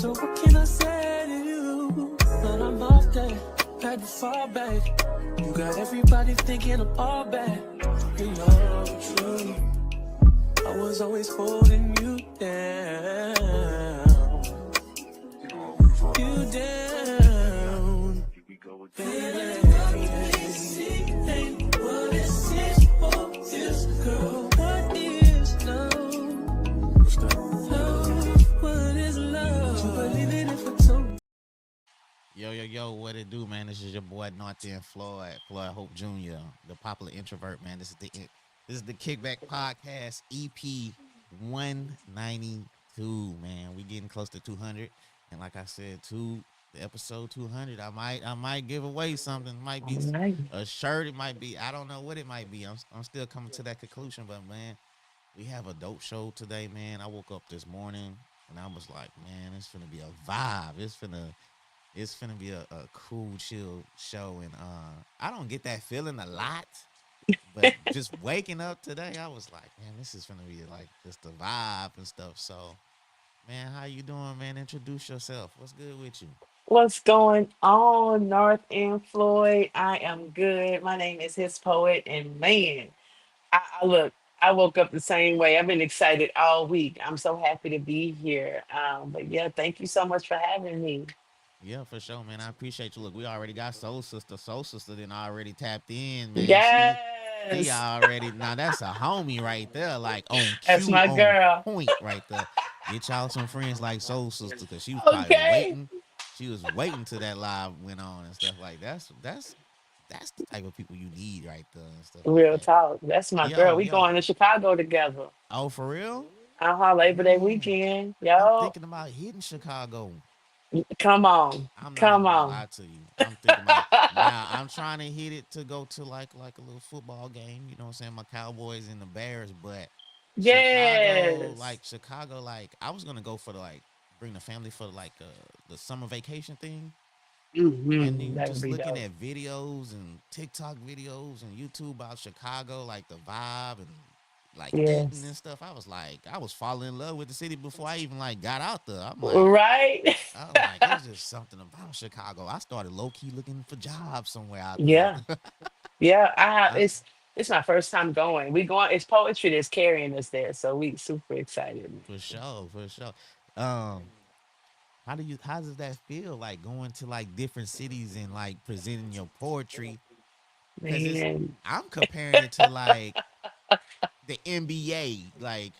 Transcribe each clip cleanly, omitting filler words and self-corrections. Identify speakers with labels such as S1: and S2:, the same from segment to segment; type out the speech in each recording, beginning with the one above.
S1: So what can I say to you? But I'm off that, had to fall back. You got everybody thinking I'm all bad. You know the truth. I was always holding you down. You down. Baby. What is this for this girl? What is love? What's that? Love, what is love? You believe in it for two.
S2: Yo, what it do, man? This is your boy North End Floyd Hope Jr., the popular introvert, man. This is the Kickback Podcast, EP 192, man. We getting close to 200. And like I said, the episode 200, I might give away something. It might be
S3: All right.
S2: a shirt, it might be, I don't know what it might be. I'm still coming to that conclusion, but man, we have a dope show today, man. I woke up this morning and I was like, man, it's finna be a vibe. It's finna be a cool, chill show, and I don't get that feeling a lot, but just waking up today, I was like, man, this is finna be like just a vibe and stuff. So, man, how you doing, man? Introduce yourself. What's good with you?
S3: What's going on, North End Floyd? I am good. My name is Hispoet, and man, I look. I woke up the same way. I've been excited all week. I'm so happy to be here. But yeah, thank you so much for having me.
S2: Yeah, for sure, man. I appreciate you. Look, we already got Soul Sister. Soul Sister then already tapped in, man. She
S3: Yes,
S2: already now that's a homie right there, like on
S3: that's
S2: cue,
S3: my
S2: on
S3: girl.
S2: point right there. Get y'all some friends like Soul Sister, cause she was probably
S3: Okay,
S2: waiting. She was waiting till that live went on and stuff like that's the type of people you need right there and stuff like
S3: real
S2: that.
S3: talk. That's my girl.
S2: Yo,
S3: We
S2: yo.
S3: going to Chicago together.
S2: Oh, for real?
S3: Labor Day
S2: Man,
S3: weekend.
S2: I'm
S3: Yo,
S2: thinking about hitting Chicago.
S3: come on,
S2: I'm not
S3: come
S2: even gonna
S3: on.
S2: lie to you. I'm thinking about now. I'm trying to hit it to go to like a little football game. You know what I'm saying? My Cowboys and the Bears, but
S3: Yes.
S2: Chicago. Like I was gonna go for the like bring the family for like the summer vacation thing, and then
S3: That would
S2: just
S3: be
S2: looking
S3: dope.
S2: at videos and TikTok videos and YouTube about Chicago, like the vibe and like eating and
S3: Yes.
S2: stuff. I was falling in love with the city before I even like got out there.
S3: Right?
S2: I'm like, it's just something about Chicago. I started low key looking for jobs somewhere out
S3: Yeah.
S2: there.
S3: Yeah. I have
S2: I,
S3: it's my first time going. We going it's poetry that's carrying us there. So we super excited.
S2: for sure, for sure. Um, how does that feel like going to like different cities and like presenting your poetry? Cause it's
S3: Man.
S2: I'm comparing it to like the NBA, like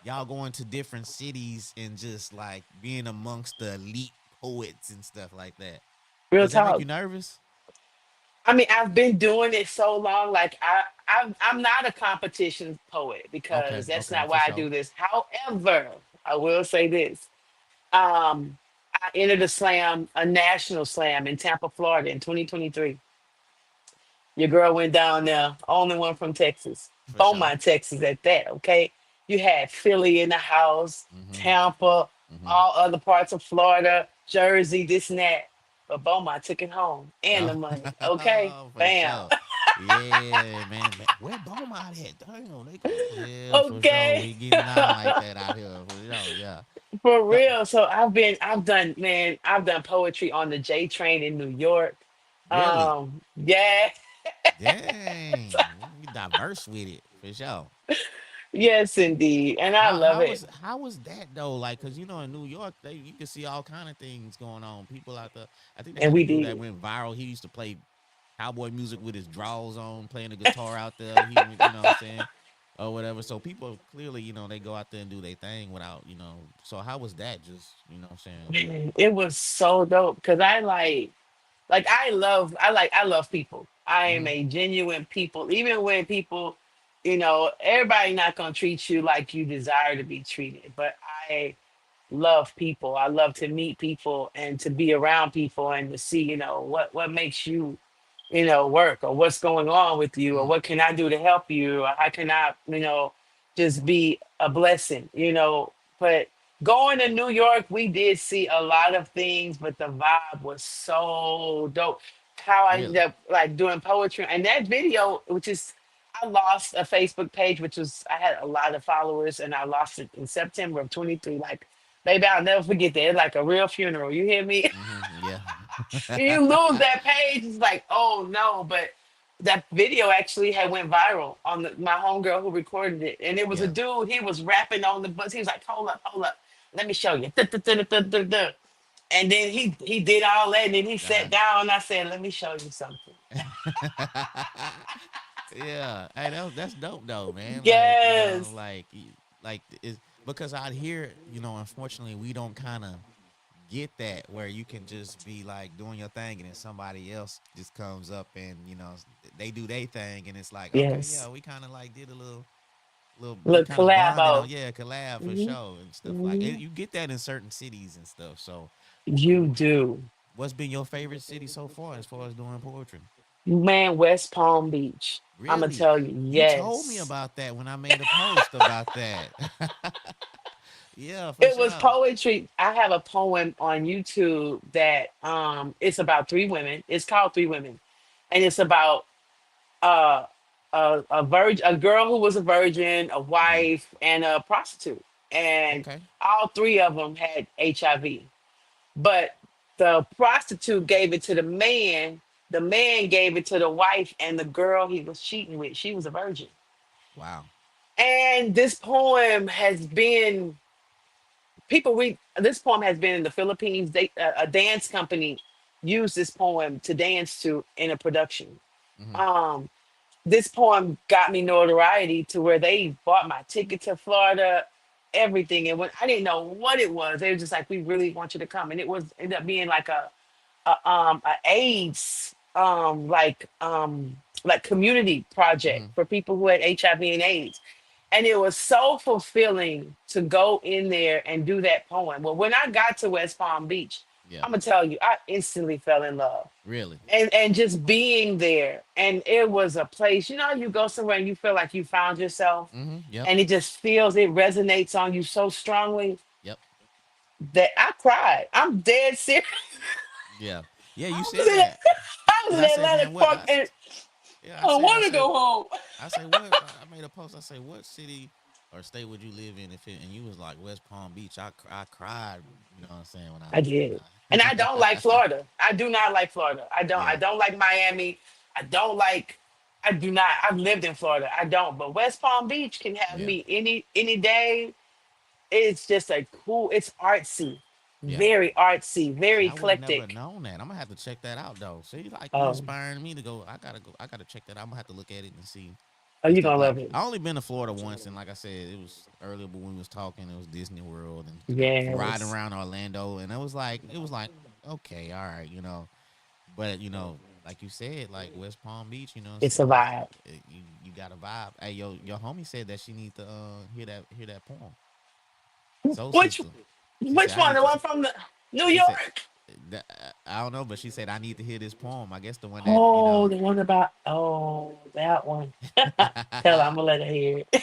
S2: y'all going to different cities and just like being amongst the elite poets and stuff like that.
S3: Real
S2: Does that make you
S3: talk.
S2: nervous?
S3: I mean, I've been doing it so long. Like I'm not a competition poet because
S2: Okay,
S3: that's
S2: okay,
S3: not
S2: for
S3: why I
S2: sure.
S3: do this. However, I will say this. I entered a national slam in Tampa, Florida in 2023. Your girl went down there, only one from Texas,
S2: For sure.
S3: Beaumont, Texas at that, okay? You had Philly in the house,
S2: Mm-hmm.
S3: Tampa,
S2: Mm-hmm.
S3: all other parts of Florida, Jersey, this and that. But Beaumont took it home and the money, okay?
S2: Oh, for
S3: Bam.
S2: sure. Yeah, man. Where Beaumont at? Damn, they got yeah, for sure.
S3: Okay.
S2: We getting down like that out here. For sure, yeah.
S3: For
S2: So,
S3: real. So I've done poetry on the J train in New York.
S2: really?
S3: Yeah.
S2: Dang. We diverse with it, for sure.
S3: Yes, indeed. And I
S2: How
S3: love
S2: how
S3: it.
S2: was how was that though? Like, cause in New York, you can see all kind of things going on. People out there. I think they
S3: And
S2: had a
S3: we
S2: dude that
S3: did.
S2: went viral. He used to play cowboy music with his drawers on, playing the guitar out there. You know what I'm saying, or whatever. So people clearly, they go out there and do their thing without. So how was that? Just what I'm saying.
S3: Man, it was so dope because I love people. I am
S2: Hmm.
S3: a genuine people. Even when people, everybody not gonna treat you like you desire to be treated. But I love people. I love to meet people and to be around people and to see, what makes you, work or what's going on with you or
S2: Mm.
S3: what can I do to help you or how can I, just be a blessing, But going to New York, we did see a lot of things, but the vibe was so dope. How I ended
S2: Really?
S3: up like doing poetry and that video, which is I lost a Facebook page, which was I had a lot of followers and I lost it in September of 23. Like Baby, I'll never forget that. It's like a real funeral. You hear me?
S2: Yeah.
S3: You lose that page, it's like, oh no. But that video actually had went viral on my homegirl who recorded it. And it was a
S2: Yeah.
S3: dude, he was rapping on the bus. He was like, hold up, let me show you. Duh, duh, duh, duh, duh, duh. And then he did all that and then he
S2: Uh-huh.
S3: sat down and I said, let me show you something.
S2: Yeah. Hey, that's dope though, man. Like,
S3: Yes.
S2: like is because out here, unfortunately, we don't kind of get that where you can just be like doing your thing and then somebody else just comes up and they do their thing and it's like, okay, yeah,
S3: Yes.
S2: we kind of like did a little we
S3: Look,
S2: kind of bonded on,
S3: collabo.
S2: yeah, collab for
S3: Hmm.
S2: sure and stuff like it.
S3: Hmm.
S2: You get that in certain cities and stuff. So
S3: You do.
S2: what's been your favorite city so far as doing poetry?
S3: Man, West Palm Beach. I'm gonna
S2: Really?
S3: tell you,
S2: You told me
S3: yes.
S2: about that when I made a post about that. Yeah, for
S3: It was
S2: sure.
S3: poetry. I have a poem on YouTube that it's about three women. It's called Three Women. And it's about uh a girl who was a virgin, a
S2: Hmm.
S3: wife, and a prostitute. And
S2: Okay.
S3: all three of them had HIV. But the prostitute gave it to the man gave it to the wife, and the girl he was cheating with, she was a virgin.
S2: Wow.
S3: And this poem has been people read this poem has been in the Philippines. A dance company used this poem to dance to in a production.
S2: Hmm.
S3: Um, this poem got me notoriety to where they bought my ticket to Florida, everything. And when I didn't know what it was, they were just like, "We really want you to come." And it was ended up being like a AIDS like community project
S2: Hmm.
S3: for people who had HIV and AIDS. And it was so fulfilling to go in there and do that poem. Well, when I got to West Palm Beach,
S2: Yeah.
S3: I'm gonna tell you, I instantly fell in love.
S2: Really.
S3: And just being there. And it was a place, you go somewhere and you feel like you found yourself
S2: Hmm. Yep.
S3: and it resonates on you so strongly
S2: Yep.
S3: that I cried. I'm dead serious.
S2: Yeah. Yeah. You
S3: I was
S2: said
S3: in,
S2: that
S3: I was
S2: because
S3: in
S2: I say, man,
S3: Atlantic
S2: what?
S3: Park and
S2: Yeah.
S3: I want to go home.
S2: I say, what? I made a post. I say, what city or state would you live in if it? And you was like West Palm Beach. I cried. You know what I'm saying when
S3: I did. And I don't like
S2: I.
S3: Florida. I do not like Florida. I
S2: Yeah.
S3: don't like Miami. I don't like I do not. I've lived in Florida. I don't. But West Palm Beach can have
S2: Yeah.
S3: me any day. It's just a cool, it's artsy.
S2: Yeah.
S3: Very artsy,
S2: See,
S3: very
S2: I would have never
S3: eclectic.
S2: known that. I'm gonna have to check that out though. See, like you
S3: Oh,
S2: inspiring me to go. I gotta go. I gotta check that out. I'm gonna have to look at it and see
S3: oh,
S2: and
S3: you're
S2: stuff.
S3: gonna
S2: Like
S3: love it.
S2: I only been to Florida once, and like I said, it was earlier. But when we was talking, it was Disney World and riding
S3: Yes.
S2: around Orlando, and it was like okay, all right, But like you said, like West Palm Beach,
S3: It's a vibe.
S2: you got a vibe. Hey, your homie said that she need to hear that poem. Soul
S3: Which
S2: Sister. She said
S3: which
S2: I
S3: one?
S2: need
S3: The
S2: to.
S3: one from the New
S2: She said
S3: York?
S2: that, I don't know, but she said I need to hear this poem. I guess the one that
S3: Oh, the one about that one. Tell her I'm gonna let her hear it.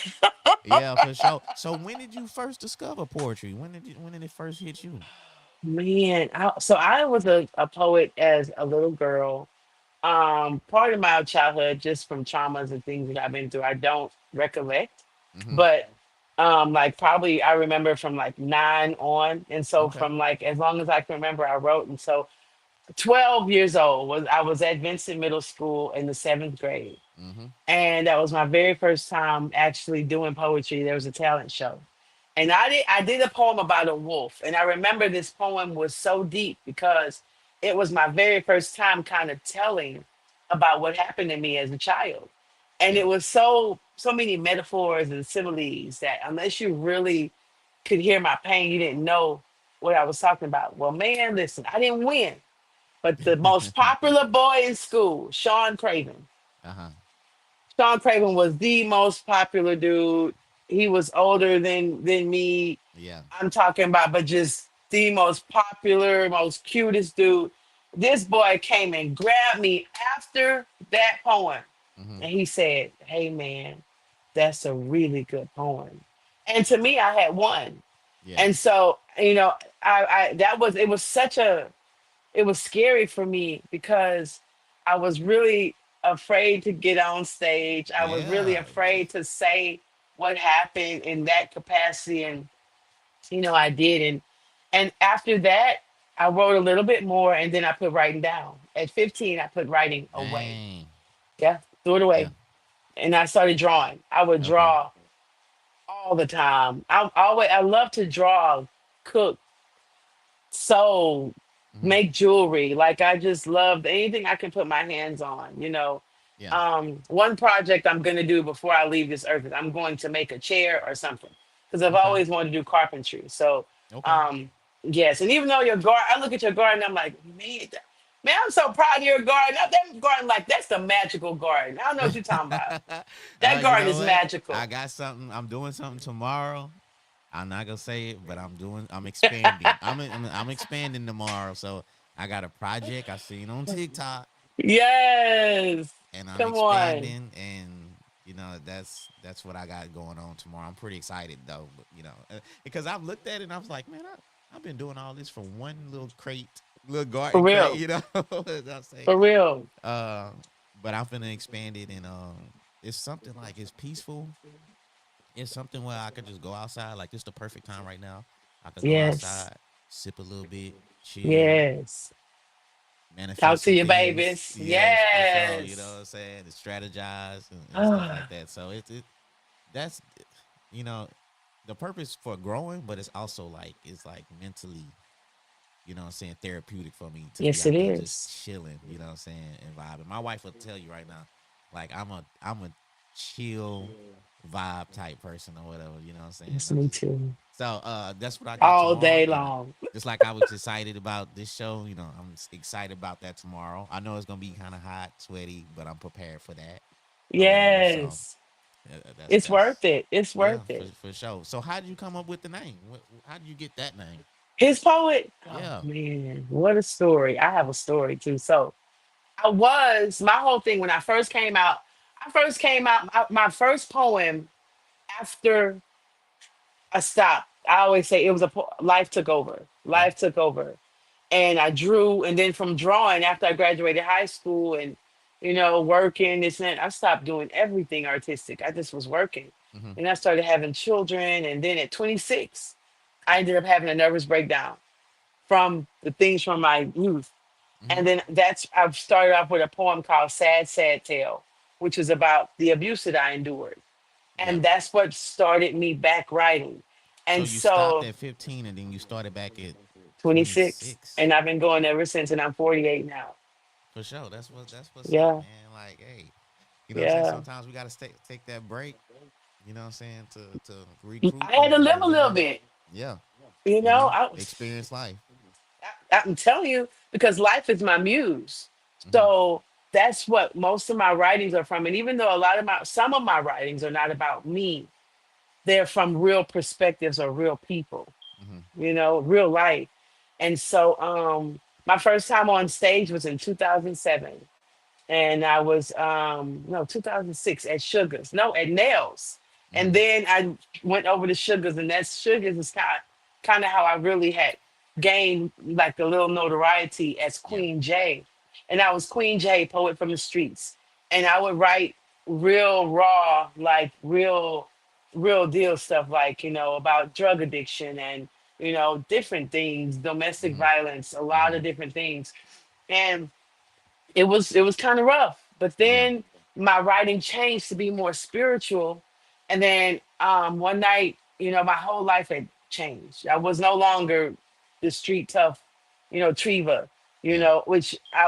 S2: Yeah, for sure. So when did you first discover poetry? When did it first hit you?
S3: Man, so I was a poet as a little girl. Part of my childhood, just from traumas and things that I've been through, I don't recollect.
S2: Mm-hmm.
S3: But like probably I remember from like 9 on. And so
S2: Okay.
S3: from like as long as I can remember, I wrote. And so 12 years old was I was at Vincent Middle School in the 7th grade.
S2: Mm-hmm.
S3: And that was my very first time actually doing poetry. There was a talent show. And I did a poem about a wolf. And I remember this poem was so deep because it was my very first time kind of telling about what happened to me as a child. And
S2: Yeah.
S3: it was so many metaphors and similes that unless you really could hear my pain, you didn't know what I was talking about. Well, man, listen, I didn't win. But the most popular boy in school, Sean Craven.
S2: Uh-huh.
S3: Sean Craven was the most popular dude. He was older than me.
S2: Yeah.
S3: I'm talking about, but just the most popular, most cutest dude. This boy came and grabbed me after that poem.
S2: Mm-hmm.
S3: And he said, "Hey man, that's a really good poem." And to me, I had won.
S2: Yeah.
S3: And so, I that was it was such a it was scary for me because I was really afraid to get on stage. I was really
S2: Yeah.
S3: afraid to say what happened in that capacity. And, I did. And after that, I wrote a little bit more and then I put writing down. At 15, I put writing away.
S2: Dang.
S3: Yeah, threw it
S2: Yeah.
S3: away. And I started drawing. I would
S2: Okay.
S3: draw all the time. I love to draw, cook, sew,
S2: Hmm.
S3: make jewelry. Like I just love anything I can put my hands on.
S2: Yeah.
S3: One project I'm gonna do before I leave this earth is I'm going to make a chair or something. Because I've
S2: Okay.
S3: always wanted to do carpentry. So
S2: Okay.
S3: um yes, and even though your garden, I look at your garden, I'm like, man, I'm so proud of your garden. That garden, like that's the magical garden. I don't know what you're talking about. That
S2: You
S3: garden
S2: know
S3: is
S2: what?
S3: magical.
S2: I got something. I'm doing something tomorrow. I'm not gonna say it, but I'm expanding. I'm expanding tomorrow. So I got a project I seen on TikTok,
S3: Yes.
S2: and I'm
S3: Come on.
S2: expanding, and that's what I got going on tomorrow. I'm pretty excited though, but because I've looked at it and I was like, man, I've been doing all this for one little crate, little
S3: For
S2: garden crate,
S3: real.
S2: as I say.
S3: For real.
S2: Uh, but I'm finna expand it, and it's something like it's peaceful. It's something where I could just go outside. Like this, the perfect time right now. I could go
S3: Yes.
S2: outside, sip a little bit, chill,
S3: Yes. Talk
S2: manifest
S3: to
S2: some
S3: your
S2: things.
S3: babies.
S2: Yes, for sure. You know what
S3: Yes.
S2: I'm saying? And strategize and stuff like
S3: Ah,
S2: that. So that's you know the purpose for growing, but it's also like it's like mentally, what I'm saying, therapeutic for me to be
S3: yes, it
S2: out there just
S3: is.
S2: chilling, what I'm saying, and vibing. My wife will tell you right now, like I'm a chill vibe type person or whatever, you know what I'm saying?
S3: Yes,
S2: I
S3: me
S2: just
S3: too.
S2: so that's what I got
S3: All
S2: tomorrow,
S3: day
S2: and
S3: long.
S2: just like I was excited about this show, I'm excited about that tomorrow. I know it's gonna be kind of hot, sweaty, but I'm prepared for that or whatever. So
S3: Yes. It's worth
S2: that's
S3: it. It's
S2: yeah,
S3: worth
S2: for
S3: it.
S2: for sure. So how did you come up with the name? How did you get that name?
S3: His poet. Oh
S2: Yeah.
S3: man, what a story. I have a story too. So my whole thing when I first came out, my first poem after I stopped. I always say it was life took over.
S2: Yeah.
S3: Life took over. And I drew, and then from drawing after I graduated high school and working this and that, I stopped doing everything artistic. I just was working.
S2: Hmm.
S3: And I started having children. And then at 26, I ended up having a nervous breakdown from the things from my youth.
S2: Hmm.
S3: And then I've started off with a poem called Sad, Sad Tale, which is about the abuse that I endured.
S2: Yeah.
S3: And that's what started me back writing.
S2: So
S3: And
S2: you stopped
S3: so
S2: at 15 and then you started back at
S3: 26,
S2: 26.
S3: and I've been going ever since, and I'm 48 now.
S2: For sure. That's what's up,
S3: Yeah,
S2: man. Like, hey, what I'm saying?
S3: yeah.
S2: Sometimes we gotta take that break, what I'm saying, to recruit
S3: I had to live
S2: and
S3: a little
S2: really,
S3: bit,
S2: yeah,
S3: you know.
S2: experience life.
S3: I'm telling you because life is my muse.
S2: Hmm.
S3: So that's what most of my writings are from. And even though some of my writings are not about me, they're from real perspectives or real people,
S2: Hmm.
S3: real life. And so my first time on stage was in 2007. And I was no 2006 at Sugars, no at Nails, and
S2: Hmm.
S3: then I went over to Sugars, and that Sugars is kind of how I really had gained like a little notoriety as
S2: Yeah.
S3: Queen J, and I was Queen J, poet from the streets, and I would write real raw, like real deal stuff, like about drug addiction and different things, domestic
S2: Hmm.
S3: violence, a lot
S2: Hmm.
S3: of different things, and it was kind of rough. But
S2: Yeah.
S3: then my writing changed to be more spiritual. And then one night, my whole life had changed. I was no longer the street tough, Treva,
S2: Yeah.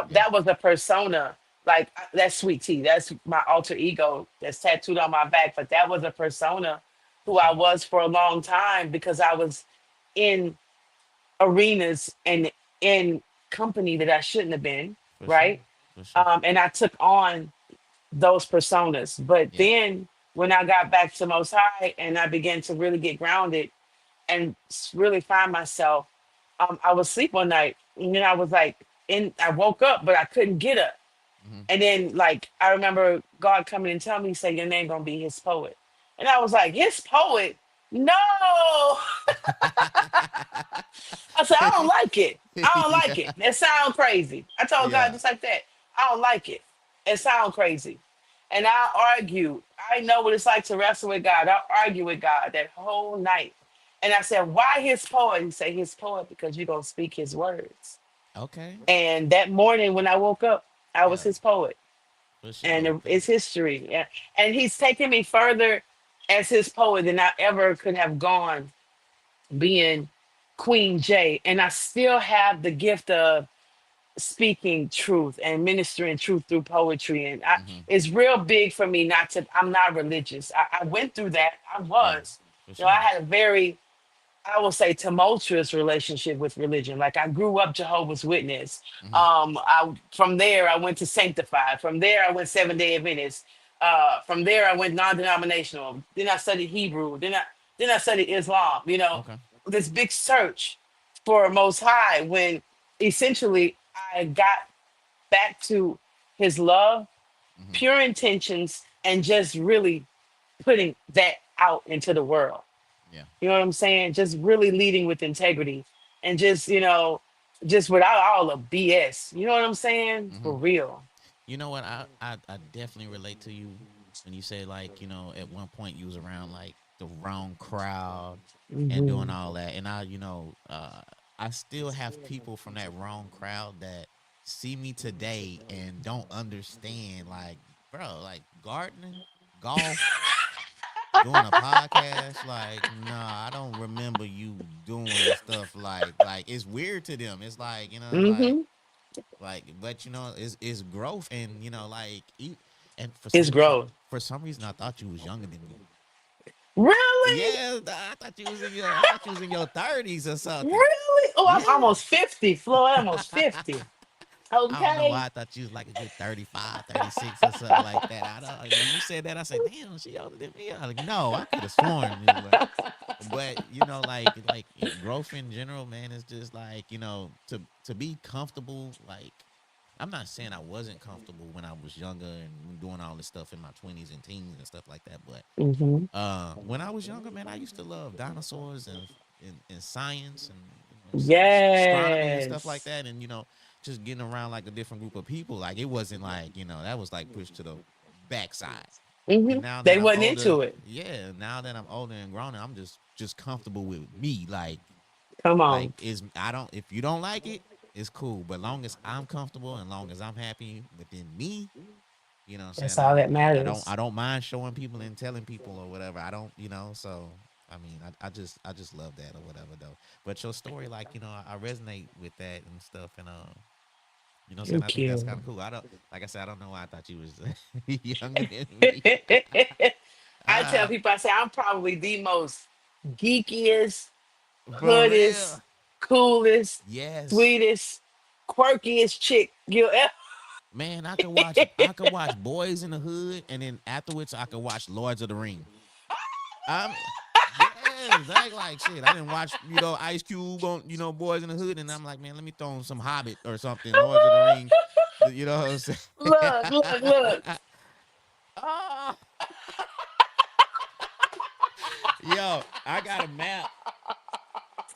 S2: Yeah.
S3: that was a persona. Like that's Sweet Tea. That's my alter ego that's tattooed on my back. But that was a persona
S2: For
S3: who I
S2: sure.
S3: was for a long time because I was in arenas and in company that I shouldn't have been,
S2: For sure.
S3: right?
S2: For sure.
S3: And I took on those personas. But
S2: Yeah.
S3: then when I got back to Most High and I began to really get grounded and really find myself, I would sleep one night and then I was like, I woke up, but I couldn't get up.
S2: Hmm.
S3: And then like I remember God coming and telling me, say your name gonna be His Poet. And I was like, His Poet? No. I said, I don't like it. I don't like
S2: Yeah.
S3: it. That sound crazy. I told God
S2: Yeah.
S3: just like that. I don't like it. It sound crazy. And I argue. I know what it's like to wrestle with God. I argue with God that whole night. And I said, why his poet? He said, his poet because you're gonna speak his words.
S2: Okay.
S3: And that morning when I woke up, I was
S2: Yeah,
S3: his poet.
S2: for sure.
S3: And it's history. Yeah. And he's taken me further as his poet than I ever could have gone being Queen J. And I still have the gift of speaking truth and ministering truth through poetry. And
S2: Mm-hmm.
S3: it's real big for me not to, I'm not religious. I went through that. I
S2: Yeah,
S3: was.
S2: for
S3: You know, I
S2: sure.
S3: had a very, I will say, tumultuous relationship with religion. Like I grew up Jehovah's Witness.
S2: Mm-hmm.
S3: From there I went to Sanctified. From there I went Seven Day Adventist. From there I went non-denominational. Then I studied Hebrew. Then I studied Islam. You know,
S2: Okay.
S3: this big search for Most High. When essentially I got back to His love,
S2: Mm-hmm.
S3: pure intentions, and just really putting that out into the world.
S2: Yeah.
S3: You know what I'm saying? Just really leading with integrity and just, just without all the BS. You know what I'm saying?
S2: Mm-hmm.
S3: For real.
S2: You know what? I definitely relate to you when you say like, at one point you was around like the wrong crowd and doing
S3: Hmm.
S2: all that. And I still have people from that wrong crowd that see me today and don't understand like, bro, like gardening, golf, doing a podcast, like, nah, I don't remember you doing stuff like it's weird to them. It's like,
S3: Hmm.
S2: but it's growth, and and
S3: It's growth.
S2: for some reason I thought you was younger than me.
S3: Really?
S2: Yeah, I thought you was in your 30s or something.
S3: Really? Oh, I'm
S2: Yeah.
S3: almost 50, Floyd. Almost 50.
S2: I don't know
S3: Okay.
S2: why I thought you was like a good 35, 36 or something like that. I don't, when you said that, I said, damn, she older than me. I was like, no, I could have sworn it was. But growth in general, man, is just like, to be comfortable. Like, I'm not saying I wasn't comfortable when I was younger and doing all this stuff in my 20s and teens and stuff like that. But
S3: Hmm.
S2: when I was younger, man, I used to love dinosaurs and science and astronomy and stuff like
S3: Yes.
S2: that. And just getting around like a different group of people. Like it wasn't like that was like pushed to the backside.
S3: Hmm.
S2: And now that
S3: They
S2: I'm
S3: wasn't
S2: older,
S3: into it.
S2: yeah, now that I'm older and grown, I'm just comfortable with me.
S3: Come
S2: like
S3: on.
S2: is I don't if you don't like it, it's cool. But long as I'm comfortable and long as I'm happy within me, what I'm saying?
S3: That's all that
S2: I
S3: matters.
S2: don't mind showing people and telling people or whatever. I don't, so I mean, I just love that or whatever though. But your story, like, I resonate with that and stuff, and what I'm saying, I
S3: Thank
S2: think that's
S3: you.
S2: kind of cool. I don't, like I said, I don't know why I thought you was younger than me.
S3: I tell
S2: Ah,
S3: people, I say I'm probably the most geekiest,
S2: for
S3: hoodest,
S2: real.
S3: coolest,
S2: Yes,
S3: sweetest, quirkiest chick you ever.
S2: man. I could watch Boys in the Hood, and then afterwards I could watch Lords of the Ring. I'm yes, like shit. I didn't watch Ice Cube on Boys in the Hood, and I'm like, man, let me throw on some Hobbit or something, Lords of the Ring. You know what I'm saying?
S3: Look, look, look.
S2: Ah, yo, I got a map.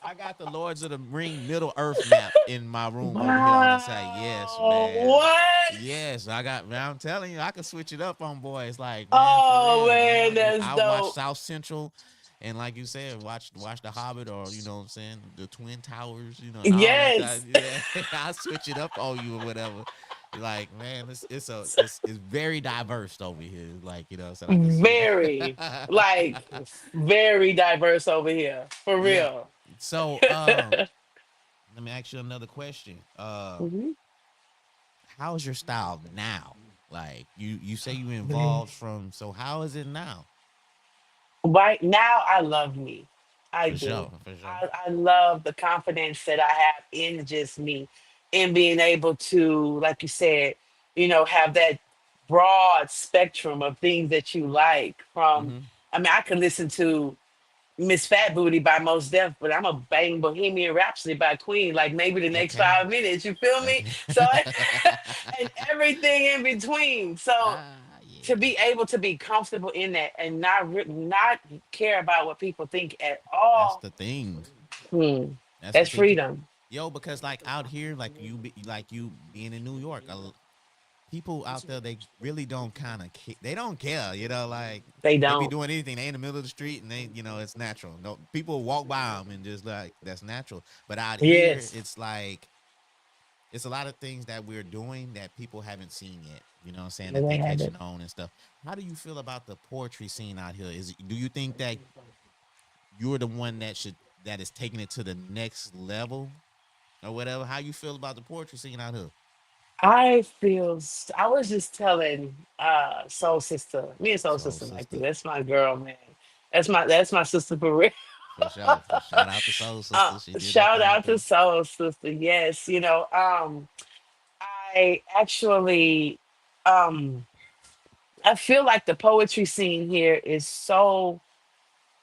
S2: I got the Lords of the Ring Middle Earth map in my room over here on the side. Yes,
S3: Wow.
S2: man.
S3: What?
S2: Yes, man, I'm telling you, I can switch it up on boys. Like, man, for
S3: Oh
S2: real, man.
S3: man, that's
S2: I watch
S3: dope.
S2: South Central, and like you said, watch The Hobbit, or what I'm saying, the Twin Towers, and all that.
S3: Yes.
S2: Yeah, I switch it up on you or whatever. Like, man, it's very diverse over here. Like, so I can see.
S3: Very, like, very diverse over here. For
S2: Yeah.
S3: real.
S2: So, let me ask you another question.
S3: Mhm.
S2: How's your style now? Like you say you
S3: Man.
S2: involved from. So how is it now?
S3: Right now, I love me. I
S2: For
S3: do.
S2: sure, for sure.
S3: I love the confidence that I have in just me, in being able to, like you said, have that broad spectrum of things that you like.
S2: Mm-hmm.
S3: I mean, I could listen to Miss Fat Booty by Most Def, but I'm a bang Bohemian Rhapsody by Queen, like maybe the next
S2: Okay.
S3: 5 minutes. You feel me?
S2: Okay.
S3: So, and everything in between. So, to
S2: Yeah.
S3: be able to be comfortable in that and not care about what people think at
S2: That's
S3: all,
S2: the thing.
S3: hmm,
S2: That's the
S3: that's
S2: thing.
S3: freedom.
S2: Yo, because like out here, like you being in New York, people out there, they really don't kind of they don't care, like
S3: They
S2: they be
S3: don't.
S2: doing anything. They in the middle of the street and they, it's natural. No, people walk by them and just like that's natural. But out here,
S3: Yes.
S2: it's like it's a lot of things that we're doing that people haven't seen yet. You know what I'm saying?
S3: No,
S2: That
S3: they
S2: they
S3: haven't.
S2: catching on and stuff. How do you feel about the poetry scene out here? Do you think that you're the one that is taking it to the next level or whatever? How you feel about the poetry scene out here?
S3: I was just telling Soul Sister, me and Soul
S2: Soul
S3: Sister like
S2: sister,
S3: that's my girl, man. That's my sister for real.
S2: for sure. For shout out to Soul Sister, she did that
S3: Shout
S2: thing
S3: out
S2: for
S3: to
S2: you.
S3: Soul Sister. Yes, I actually um I feel like the poetry scene here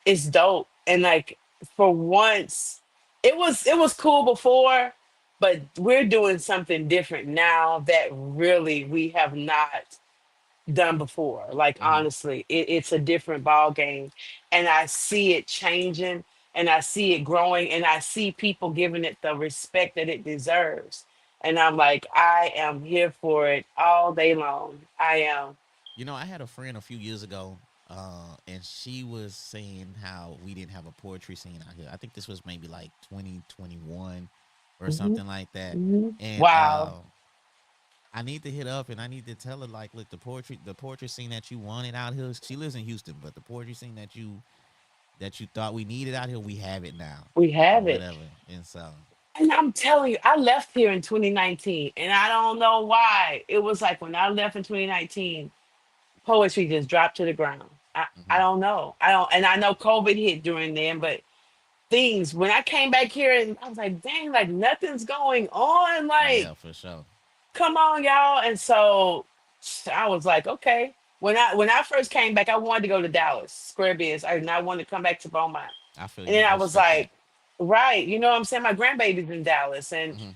S3: is dope. And like for once, it was cool before, but we're doing something different now that really we have not done before. Like
S2: Hmm.
S3: honestly, it's a different ball game, and I see it changing, and I see it growing, and I see people giving it the respect that it deserves. And I'm like, I am here for it all day long. I am.
S2: I had a friend a few years ago, and she was saying how we didn't have a poetry scene out here. I think this was maybe like 2021 or
S3: Mhm,
S2: something like that.
S3: mhm.
S2: And
S3: Wow.
S2: I need to hit up and I need to tell her like, look, the poetry scene that you wanted out here. She lives in Houston, but the poetry scene that you thought we needed out here, we have it now,
S3: We
S2: or
S3: have it.
S2: whatever. And so,
S3: And I'm telling you, I left here in 2019, and I don't know why. It was like when I left in 2019, poetry just dropped to the ground. I
S2: hmm,
S3: don't know. And I know COVID hit during then, but things when I came back here and I was like, dang, like nothing's going on. Like,
S2: yeah, for sure.
S3: come on, y'all. And so I was like, okay. When I first came back, I wanted to go to Dallas, Square Biz. I did not want to come back to Beaumont.
S2: I feel
S3: And
S2: you.
S3: then I was
S2: Respect that.
S3: like, right, you know what I'm saying? My grandbaby's in Dallas. And,
S2: Hmm.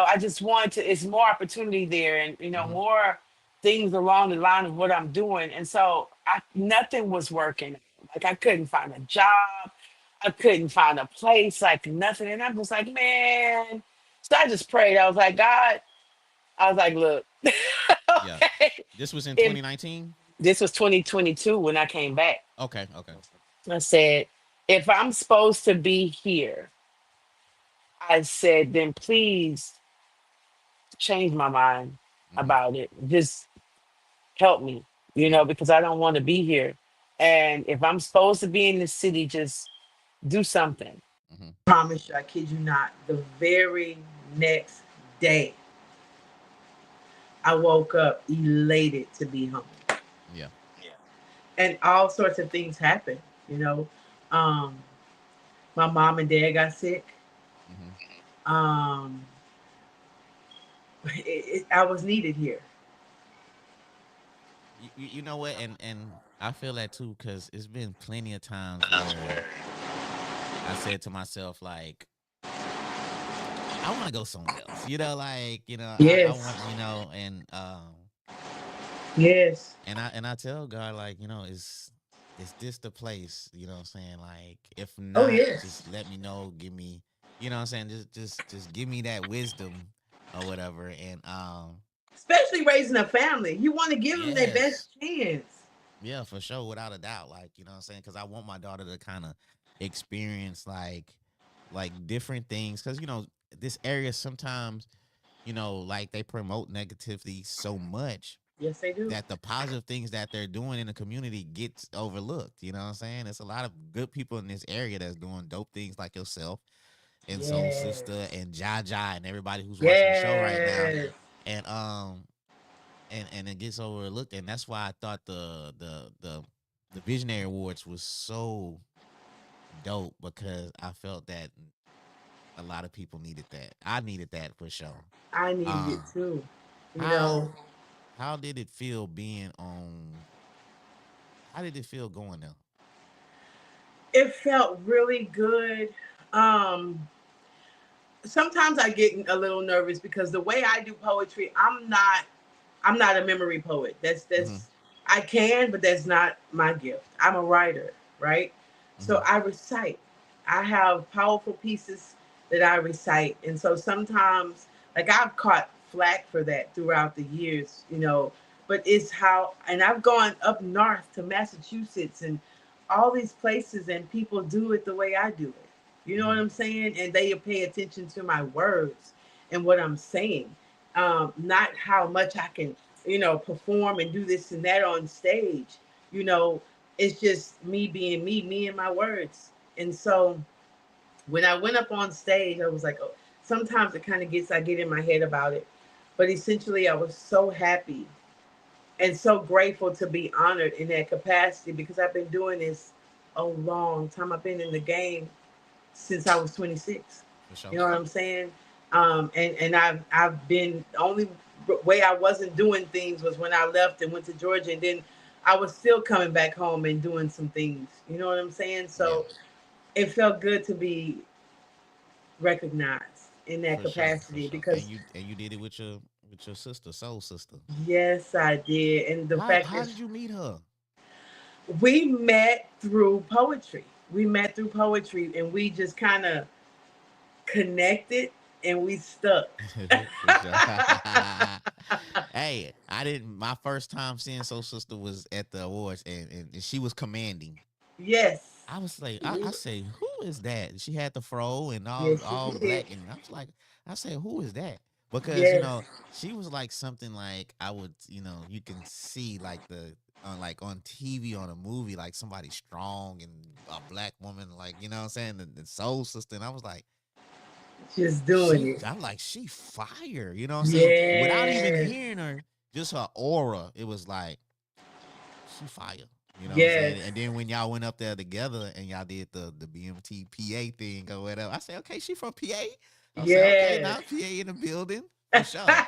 S3: I just want to, it's more opportunity there and,
S2: Hmm.
S3: more things along the line of what I'm doing. And so nothing was working. Like I couldn't find a job. I couldn't find a place, like nothing. And I'm just like, man. So I just prayed. I was like, God, I was like, look,
S2: Yeah.
S3: okay.
S2: This was in
S3: If
S2: 2019.
S3: this was 2022 when I came back,
S2: Okay. Okay.
S3: I said, if I'm supposed to be here, I said, then please change my mind
S2: Hmm.
S3: about it. Just help me,
S2: Yeah.
S3: because I don't want to be here. And if I'm supposed to be in the city, just do something.
S2: Hmm.
S4: Promise you, I kid you not, the very next day, I woke up elated to be home.
S2: Yeah.
S4: And all sorts of things happened, you know. Um, my mom and dad got sick.
S2: Hmm.
S4: Um, I was needed here.
S2: You know what, and I feel that too because it's been plenty of times where I said to myself like I want to go somewhere else. Like I
S4: Yes,
S2: want
S4: yes.
S2: and I tell God like is this the place? You know what I'm saying? Like if
S4: Oh,
S2: not,
S4: yes.
S2: just let me know. Give me, what I'm saying. Just give me that wisdom or whatever. And
S4: Especially raising a family. You want to give them their best
S2: yes,
S4: chance.
S2: yeah, for sure, without a doubt. Like, what I'm saying? Because I want my daughter to kind of experience like different things. Because this area sometimes like they promote negativity so much
S4: Yes, they do.
S2: that the positive things that they're doing in the community gets overlooked. You know what I'm saying? There's a lot of good people in this area that's doing dope things like yourself and Soul Sister
S4: Yes.
S2: and Jaja and everybody who's watching the show right now.
S4: Yes.
S2: And and it gets overlooked, and that's why I thought the Visionary Awards was so dope because I felt that a lot of people needed that. I needed that for sure.
S4: I needed it
S2: Um,
S4: too. You know,
S2: how how did it feel being on? How did it feel going there?
S4: it felt really good. Um, Sometimes I get a little nervous because the way I do poetry, I'm not a memory poet.
S2: Hmm.
S4: That's I can, but that's not my gift. I'm a writer, right? So
S2: Hmm.
S4: I recite. I have powerful pieces that I recite, and so sometimes, like I've caught flack for that throughout the years, you know. But it's how, and I've gone up north to Massachusetts and all these places, and people do it the way I do it. You know what
S2: Mhm.
S4: I'm saying? And they pay attention to my words and what I'm saying, not how much I can, you know, perform and do this and that on stage. You know, it's just me being me, me and my words. And so when I went up on stage, I was like, oh, sometimes it kind of gets, I get in my head about it. But essentially, I was so happy and so grateful to be honored in that capacity because I've been doing this a long time. I've been in the game since I was 26.
S2: For sure.
S4: You know what I'm saying? And I've been, the only way I wasn't doing things was when I left and went to Georgia, and then I was still coming back home and doing some things. You know what I'm saying?
S2: Yeah,
S4: So it felt good to be recognized in that
S2: for sure, for
S4: capacity
S2: sure.
S4: because
S2: And you did it with your sister, soul sister.
S4: yes, I did. And the fact
S2: How
S4: that
S2: did you meet her?
S4: we met through poetry, we met through poetry, and we just kind of connected and we stuck.
S2: For sure. Hey, I didn't. My first time seeing Soul Sister was at the awards, and she was commanding.
S4: Yes.
S2: I was like, I say, who is that? She had the fro and
S4: Yes,
S2: all
S4: she did.
S2: black, and I was like, I said, who is that? Because
S4: Yes.
S2: she was like something like I would, you can see like the on like on TV on a movie, like somebody strong and a black woman, like what I'm saying, the soul sister. And I was like,
S4: Just doing it.
S2: I'm like, she fire, you know what I'm saying? Without even
S4: Yes.
S2: hearing her, just her aura, it was like she fire. You know what I'm
S4: Yes.
S2: saying? And then when y'all went up there together and y'all did the BMT PA thing or whatever, I said, okay, she from PA. I said, okay,
S4: Yes.
S2: now PA in the building for sure.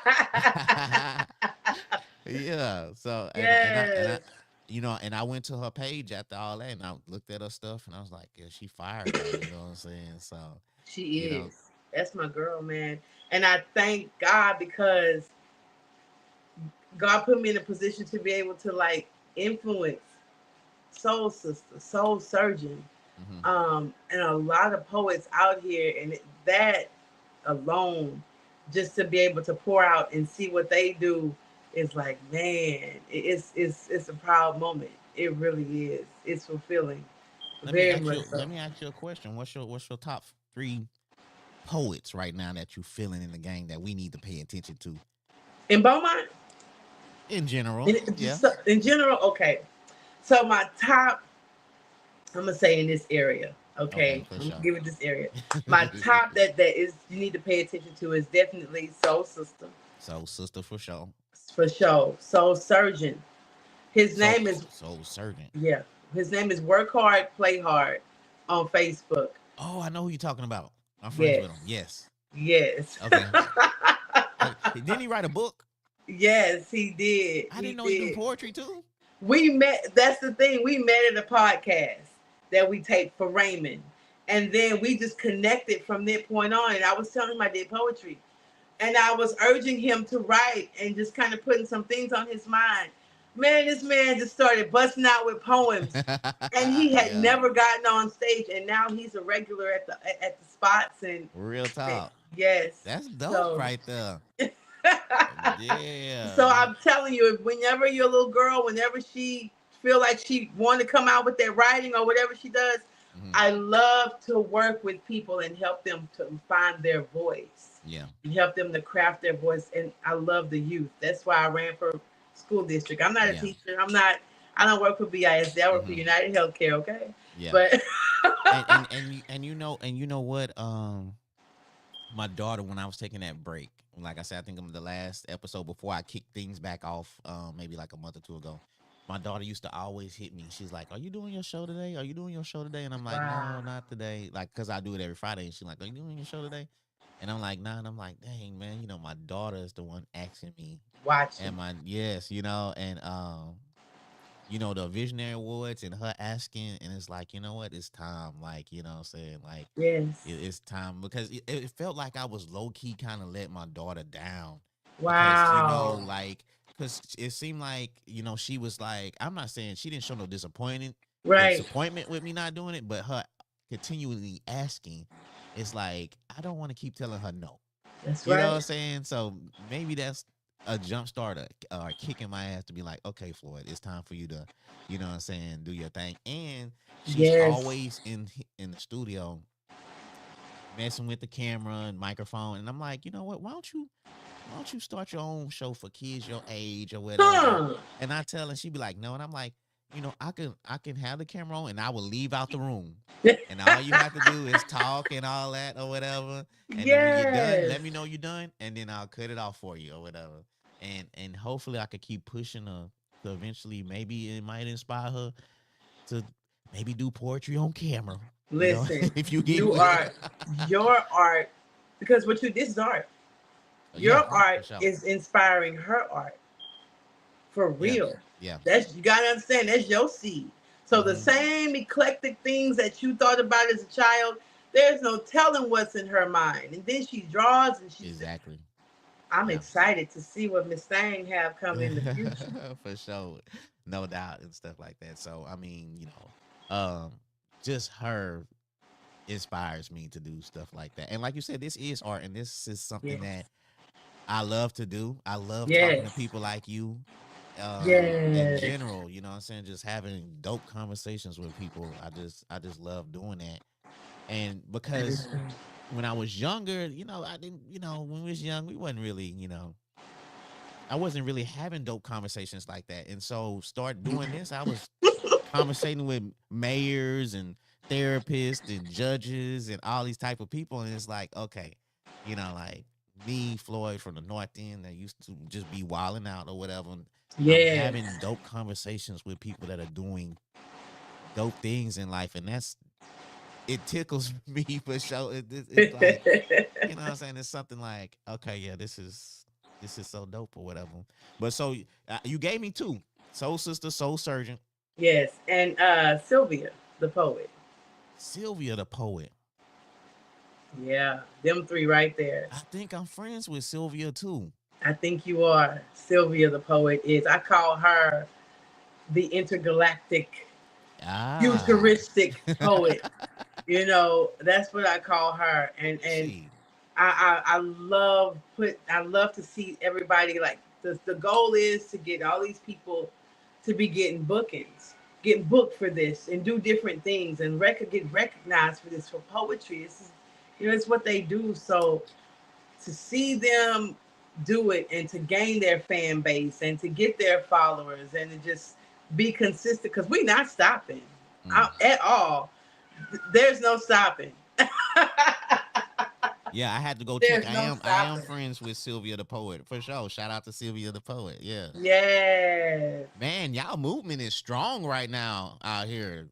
S2: Yeah. So and I
S4: Yes.
S2: and I went to her page after all that and I looked at her stuff and I was like, yeah, she fired though. You know what I'm saying? So
S4: She
S2: you know,
S4: is. That's my girl, man. And I thank God because God put me in a position to be able to like influence soul sister, soul surgeon,
S2: hmm
S4: and a lot of poets out here, and that alone, just to be able to pour out and see what they do, is like, man, it's a proud moment. It really is. It's fulfilling, very much so.
S2: let me ask you a question. What's your top three poets right now that you feeling in the game that we need to pay attention to
S4: In Beaumont,
S2: in general? Yeah.
S4: in general, okay. So my top, I'm gonna say in this area.
S2: Okay,
S4: Okay,
S2: for
S4: I'm gonna
S2: sure.
S4: give it this area. My top that is you need to pay attention to is definitely Soul Sister
S2: So sister for sure.
S4: for sure. Soul Surgeon. His name is
S2: So surgeon.
S4: yeah. His name is Work Hard, Play Hard on Facebook.
S2: Oh, I know who you're talking about. I'm friends
S4: Yes,
S2: with him. Yes.
S4: yes,
S2: Okay. Didn't he write a book?
S4: yes. He did.
S2: I
S4: He
S2: didn't know he do
S4: did.
S2: poetry too.
S4: We met. That's the thing. We met at a podcast that we taped for Raymond, and then we just connected from that point on. And I was telling him I did poetry, and I was urging him to write and just kind of putting some things on his mind. Man, this man just started busting out with poems, and he had
S2: Yeah.
S4: never gotten on stage, and now he's a regular at the spots.
S2: Real
S4: And
S2: talk.
S4: yes,
S2: That's dope
S4: so
S2: right there. Yeah.
S4: so I'm telling you, whenever your little girl, whenever she feel like she want to come out with their writing or whatever she does,
S2: Mhm.
S4: I love to work with people and help them to find their voice
S2: Yeah.
S4: and help them to craft their voice. And I love the youth. That's why I ran for school district. I'm not a
S2: Yeah.
S4: teacher. I'm not. I don't work for BISD. I work for
S2: hmm
S4: United Healthcare. Okay,
S2: Yeah.
S4: but
S2: And you know what? My daughter, when I was taking that break, like I said, I think I'm the last episode before I kicked things back off, maybe like a month or two ago. My daughter used to always hit me. She's like, "Are you doing your show today? Are you doing your show today?" And I'm like,
S4: wow,
S2: "No, not today." Like, cause I do it every Friday, and she's like, "Are you doing your show today?" And I'm like, "Nah." And I'm like, "Dang, man, my daughter is the one asking me."
S4: watching.
S2: And my yes, and the Visionary Awards and her asking, and it's like, you know what, it's time. Like, what I'm saying, like,
S4: Yes.
S2: it's time because it felt like I was low key kind of let my daughter down because
S4: Wow.
S2: like because it seemed like she was like, I'm not saying she didn't show no
S4: Right.
S2: disappointment with me not doing it, but her continually asking, it's like I don't want to keep telling her no.
S4: That's
S2: You know what
S4: right.
S2: I'm saying? So maybe that's a jump starter or kicking my ass to be like, okay, Floyd, it's time for you to, you know what I'm saying, do your thing. And she's
S4: Yes.
S2: always in the studio messing with the camera and microphone. And I'm like, you know what? Why don't you start your own show for kids your age or whatever?
S4: Huh.
S2: And I tell her, she be like, no. And I'm like, I can have the camera on and I will leave out the room. And all you have to do is talk and all that or whatever. And then when you're done,
S4: Yes.
S2: let me know you're done, and then I'll cut it off for you or whatever. And hopefully I could keep pushing her to eventually maybe it might inspire her to maybe do poetry on camera.
S4: Listen,
S2: If you get
S4: you
S2: with it.
S4: are your art because what you this is art. Your
S2: Yeah, for
S4: art
S2: sure.
S4: is inspiring her art for
S2: Yeah,
S4: real.
S2: yeah.
S4: That's you gotta understand. That's your seed. So the
S2: Hmm.
S4: same eclectic things that you thought about as a child, there's no telling what's in her mind. And then she draws and she says,
S2: Exactly.
S4: "I'm
S2: Yeah.
S4: excited to see what Miss Thang have coming in the future."
S2: For sure. No doubt and stuff like that. So I mean, just her inspires me to do stuff like that. And like you said, this is art and this is something that
S4: Yes.
S2: I love to do. I love talking to
S4: Yes.
S2: people like you. In
S4: Yes.
S2: general, you know what I'm saying? Just having dope conversations with people. I just love doing that. And
S4: That is
S2: because when I was younger, I didn't, when we was young, we wasn't really, I wasn't really having dope conversations like that. And so start doing this, I was conversating with mayors and therapists and judges and all these type of people. And it's like, okay, like me, Floyd from the North End that used to just be wilding out or whatever. I'm
S4: yes.
S2: having dope conversations with people that are doing dope things in life. And it tickles me for sure. It's like, you know what I'm saying? It's something like, okay, yeah, this is so dope or whatever. But so you gave me two: Soul Sister, Soul Surgeon,
S4: Yes. And Sylvia, the poet.
S2: Sylvia the poet.
S4: Yeah. Them three right there.
S2: I think I'm friends with Sylvia too.
S4: I think you are. Sylvia the poet is. I call her the intergalactic
S2: Ah,
S4: futuristic poet. That's what I call her. And
S2: she.
S4: I love to see everybody like the goal is to get all these people to be getting booked for this and do different things and get recognized for this for poetry. It's what they do. So to see them do it and to gain their fan base and to get their followers and to just be consistent because we're not stopping
S2: Mm.
S4: at all. There's no stopping.
S2: Yeah, I had to go check.
S4: There's
S2: I
S4: no
S2: am I am
S4: stopping.
S2: friends with Sylvia the poet for sure. Shout out to Sylvia the poet. Yeah,
S4: Yes.
S2: man, y'all movement is strong right now out here.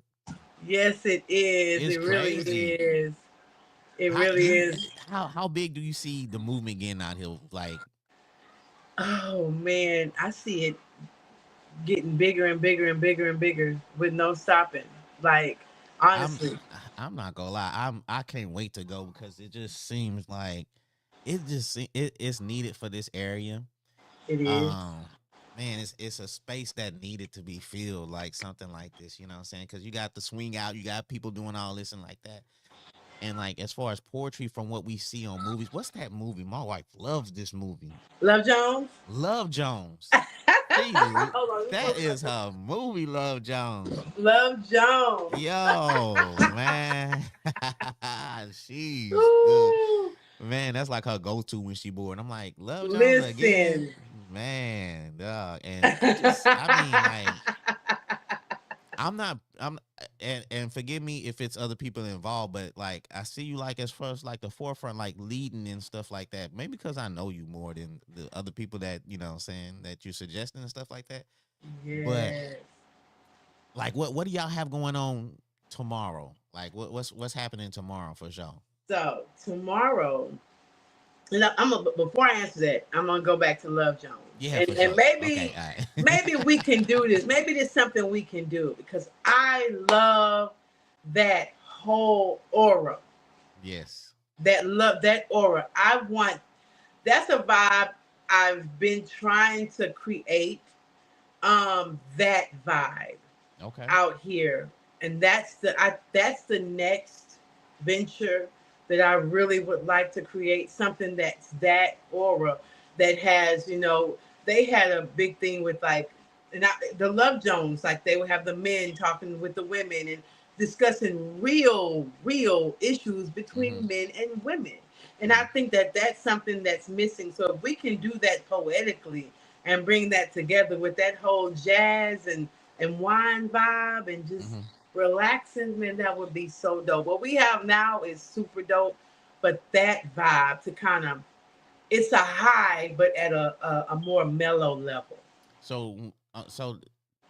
S4: Yes, it is.
S2: It's
S4: It really
S2: crazy.
S4: is. It
S2: How
S4: really
S2: you
S4: is.
S2: how big do you see the movement getting out here? Like,
S4: Oh man, I see it getting bigger and bigger and bigger and bigger with no stopping. Like
S2: I'm
S4: honestly,
S2: I'm not gonna lie. I can't wait to go because it just seems like it's needed for this area.
S4: it is.
S2: Um, man, it's a space that needed to be filled, like something like this. You know what I'm saying? Because you got the swing out, you got people doing all this and like that. And like as far as poetry from what we see on movies, what's that movie? My wife loves this movie.
S4: Love Jones.
S2: Love Jones. She
S4: Hold on,
S2: that is her movie, Love Jones.
S4: Love Jones.
S2: Yo, man. She's the
S4: Ooh,
S2: man, that's like her go-to when she bored. I'm like, Love Jones again?
S4: listen.
S2: Man, dog. And I mean, like, I'm and forgive me if it's other people involved, but like I see you like as far as like the forefront, like leading and stuff like that. Maybe because I know you more than the other people that, you know what I'm saying, that you're suggesting and stuff like that. But
S4: Yes.
S2: like what do y'all have going on tomorrow? Like what's happening tomorrow for sure?
S4: So tomorrow, and before I answer that, I'm gonna go back to Love Jones,
S2: Yeah,
S4: and
S2: for
S4: and
S2: sure.
S4: maybe
S2: Okay, all
S4: maybe
S2: right.
S4: we can do this. Maybe there's something we can do because I love that whole aura.
S2: Yes.
S4: That aura. I want. That's a vibe I've been trying to create. That vibe
S2: Okay.
S4: out here, and that's the next venture that I really would like to create something that's that aura that has, they had a big thing with like, the Love Jones, like they would have the men talking with the women and discussing real issues
S2: Mm-hmm.
S4: between men and women. And I
S2: Mm-hmm.
S4: think that that's something that's missing. So if we can do that poetically and bring that together with that whole jazz and wine vibe and just
S2: Mm-hmm.
S4: relaxing, man, that would be so dope. What we have now is super dope, but that vibe to kind of, it's a high, but at a more mellow level.
S2: So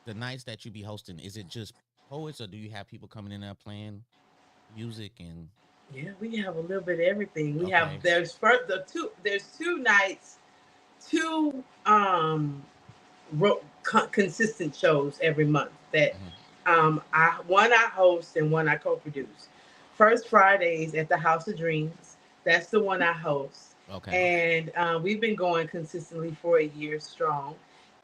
S2: the nights that you be hosting, is it just poets, or do you have people coming in there playing music and
S4: Yeah, we have a little bit of everything. We have
S2: okay,
S4: there's two nights, two consistent shows every month that
S2: mm-hmm.
S4: I host and one I co-produce. First Fridays at the House of Dreams. That's the one I host,
S2: Okay,
S4: and we've been going consistently for a year strong.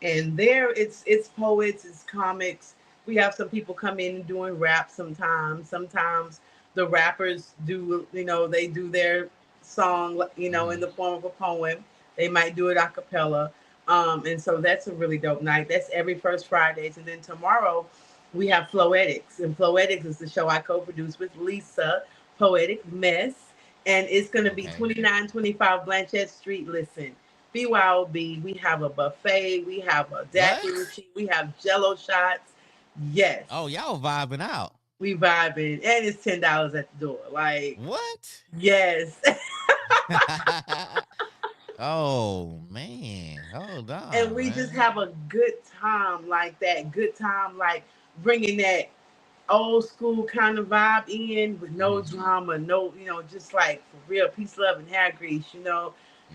S4: And there, it's poets, it's comics. We have some people come in and doing rap sometimes. Sometimes the rappers do, they do their song,
S2: mm-hmm.
S4: in the form of a poem. They might do it a cappella. And so that's a really dope night. That's every first Fridays. And then tomorrow we have Floetics. And Floetics is the show I co-produce with Lisa, Poetic Mess. And it's going to be
S2: Okay,
S4: 2925 Blanchette Street. Listen, BYOB, we have a buffet, we have a daiquiri
S2: what?
S4: machine, we have jello shots. Yes,
S2: Oh, y'all vibing out.
S4: we vibing. And it's $10 at the door. Like,
S2: What?
S4: yes.
S2: Oh man, hold
S4: And
S2: on,
S4: we just
S2: man.
S4: have a good time like that. Good time, like bringing that old school kind of vibe in with no
S2: Mm-hmm.
S4: drama, no, just like for real, peace, love, and hair grease,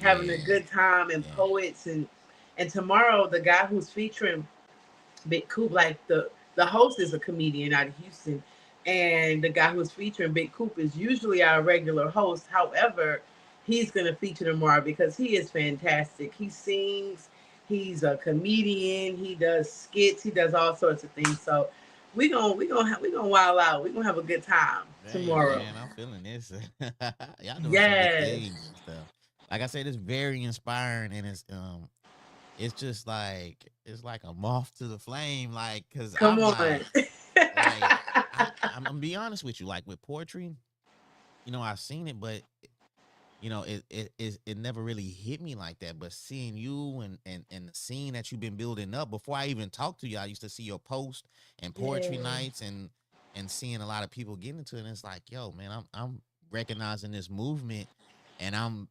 S4: having a
S2: Yeah,
S4: good time and
S2: yeah.
S4: poets and tomorrow the guy who's featuring Big Coop, like the host is a comedian out of Houston, and the guy who's featuring Big Coop is usually our regular host. However, he's gonna feature tomorrow because he is fantastic. He sings, he's a comedian, he does skits, he does all sorts of things. So we gonna wild out. We're gonna have a good time
S2: Hey
S4: tomorrow.
S2: man, I'm feeling this. Y'all doing some big
S4: Yes.
S2: things and stuff. Like I said, it's very inspiring, and it's just like it's like a moth to the flame. Like, cause
S4: Come
S2: I'm
S4: on.
S2: like I'm gonna be honest with you. Like with poetry, I've seen it, but it never really hit me like that. But seeing you and the scene that you've been building up before I even talked to you, I used to see your post and poetry
S4: Yeah.
S2: nights and seeing a lot of people get into it. And it's like, yo, man, I'm recognizing this movement, and I'm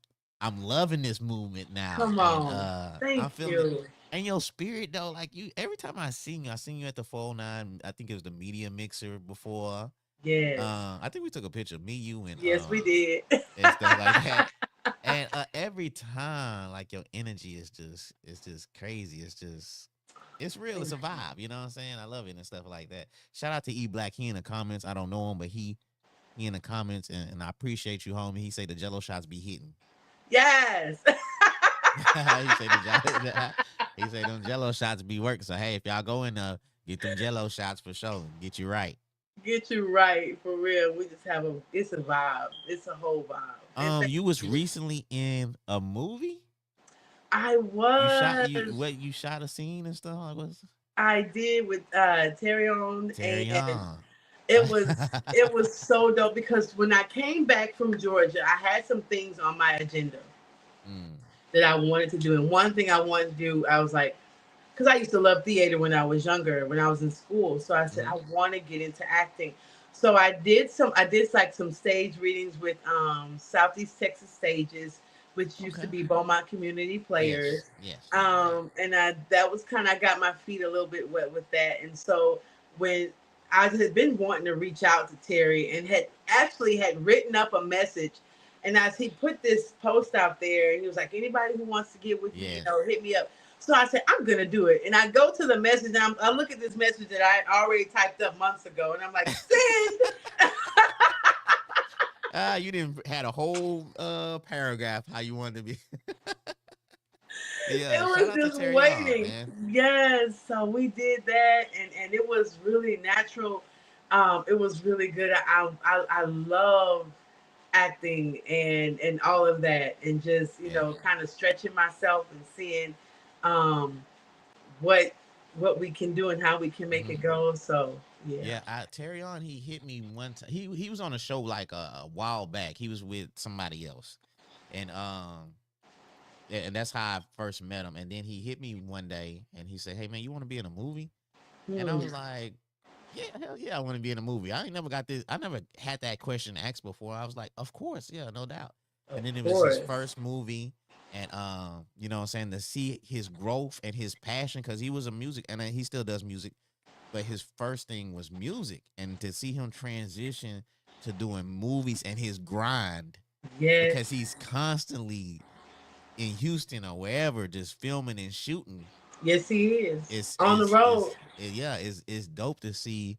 S2: loving this movement now,
S4: Come
S2: and
S4: on.
S2: I'm
S4: Thank
S2: feeling it.
S4: you.
S2: And your spirit though, like you, every time I seen you at the 409. I think it was the media mixer before.
S4: Yes.
S2: I think we took a picture of me, you,
S4: Yes, we did.
S2: and stuff like that. And every time, like your energy is just it's just crazy. It's real. It's
S4: Thank
S2: a
S4: you.
S2: vibe. You know what I'm saying? I love it and stuff like that. Shout out to E Black. He in the comments. I don't know him, but he in the comments, and I appreciate you, homie. He say the Jello shots be hitting.
S4: Yes.
S2: he say he say them Jello shots be working. So hey, if y'all go in get them Jello shots for sure. Get you right.
S4: Get you right for real. We just have it's a vibe. It's a whole vibe. And thank
S2: You was
S4: you.
S2: recently in a movie.
S4: I
S2: You shot
S4: was.
S2: you shot a scene and stuff. Like what's
S4: I did with Terry on,
S2: Terry
S4: and
S2: on?
S4: it was so dope because when I came back from Georgia, I had some things on my agenda
S2: Mm,
S4: that I wanted to do. And one thing I wanted to do, I was like, because I used to love theater when I was younger, when I was in school. So I said,
S2: mhm.
S4: I want to get into acting. So I did like some stage readings with Southeast Texas Stages, which used to
S2: Okay.
S4: be Beaumont Community
S2: Yes.
S4: Players.
S2: Yes. Yeah. Yeah.
S4: And that was kind of, I got my feet a little bit wet with that. And so when I had been wanting to reach out to Terry and had written up a message. And as he put this post out there, he was like, anybody who wants to get with me,
S2: Yes.
S4: hit me up. So I said, I'm gonna do it. And I go to the message and I look at this message that I already typed up months ago, and I'm like, send.
S2: You didn't had a whole paragraph how you wanted to be.
S4: It
S2: Yeah. Shout
S4: was
S2: out to
S4: just
S2: Terry on,
S4: waiting.
S2: man.
S4: Yes. So we did that, and it was really natural. It was really good. I love acting and all of that, and just
S2: Yeah.
S4: kind of stretching myself and seeing um what we can do and how we can make
S2: Hmm.
S4: it go. So yeah.
S2: Yeah, Terry on he hit me one time. He was on a show like a while back. He was with somebody else, and and that's how I first met him. And then he hit me one day and he said, "Hey man, you want to be in a movie?" And I
S4: Hmm.
S2: was like, "Yeah, hell yeah, I want to be in a movie." I ain't never got this. I never had that question asked before. I was like, "Of course, yeah, no doubt."
S4: Of
S2: And then it was his
S4: course.
S2: first movie, and you know what I'm saying, to see his growth and his passion because he was a music and he still does music, but his first thing was music, and to see him transition to doing movies and his grind
S4: Yes.
S2: because he's constantly in Houston or wherever just filming and shooting.
S4: Yes, he is
S2: it's
S4: on the
S2: it's
S4: road.
S2: it's yeah, it's dope to see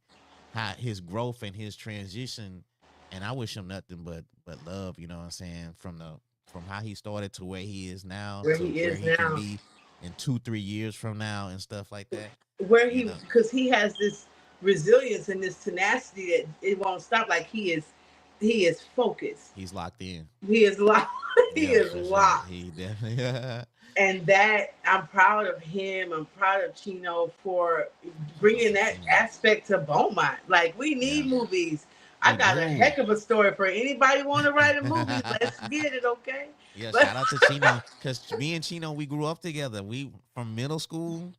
S2: how his growth and his transition. And I wish him nothing but love, you know what I'm saying, from how he started to where he is now
S4: Where
S2: to
S4: he
S2: where
S4: is
S2: he can
S4: now.
S2: be in 2-3 years from now and stuff like that,
S4: Where
S2: you
S4: he,
S2: know.
S4: because he has this resilience and this tenacity that it won't stop. Like he is focused.
S2: He's locked in.
S4: He is locked. He
S2: Yeah,
S4: is
S2: for sure.
S4: locked.
S2: He definitely
S4: And that, I'm proud of him. I'm proud of Chino for
S2: shout out
S4: bringing
S2: to
S4: that
S2: Chino.
S4: aspect to Beaumont. Like, we
S2: Yeah,
S4: need movies. I
S2: we
S4: got a
S2: do.
S4: heck of a story for anybody want to write a movie. Let's get it, okay?
S2: Yeah,
S4: But
S2: shout out to Chino because me and Chino we grew up together. We from middle school,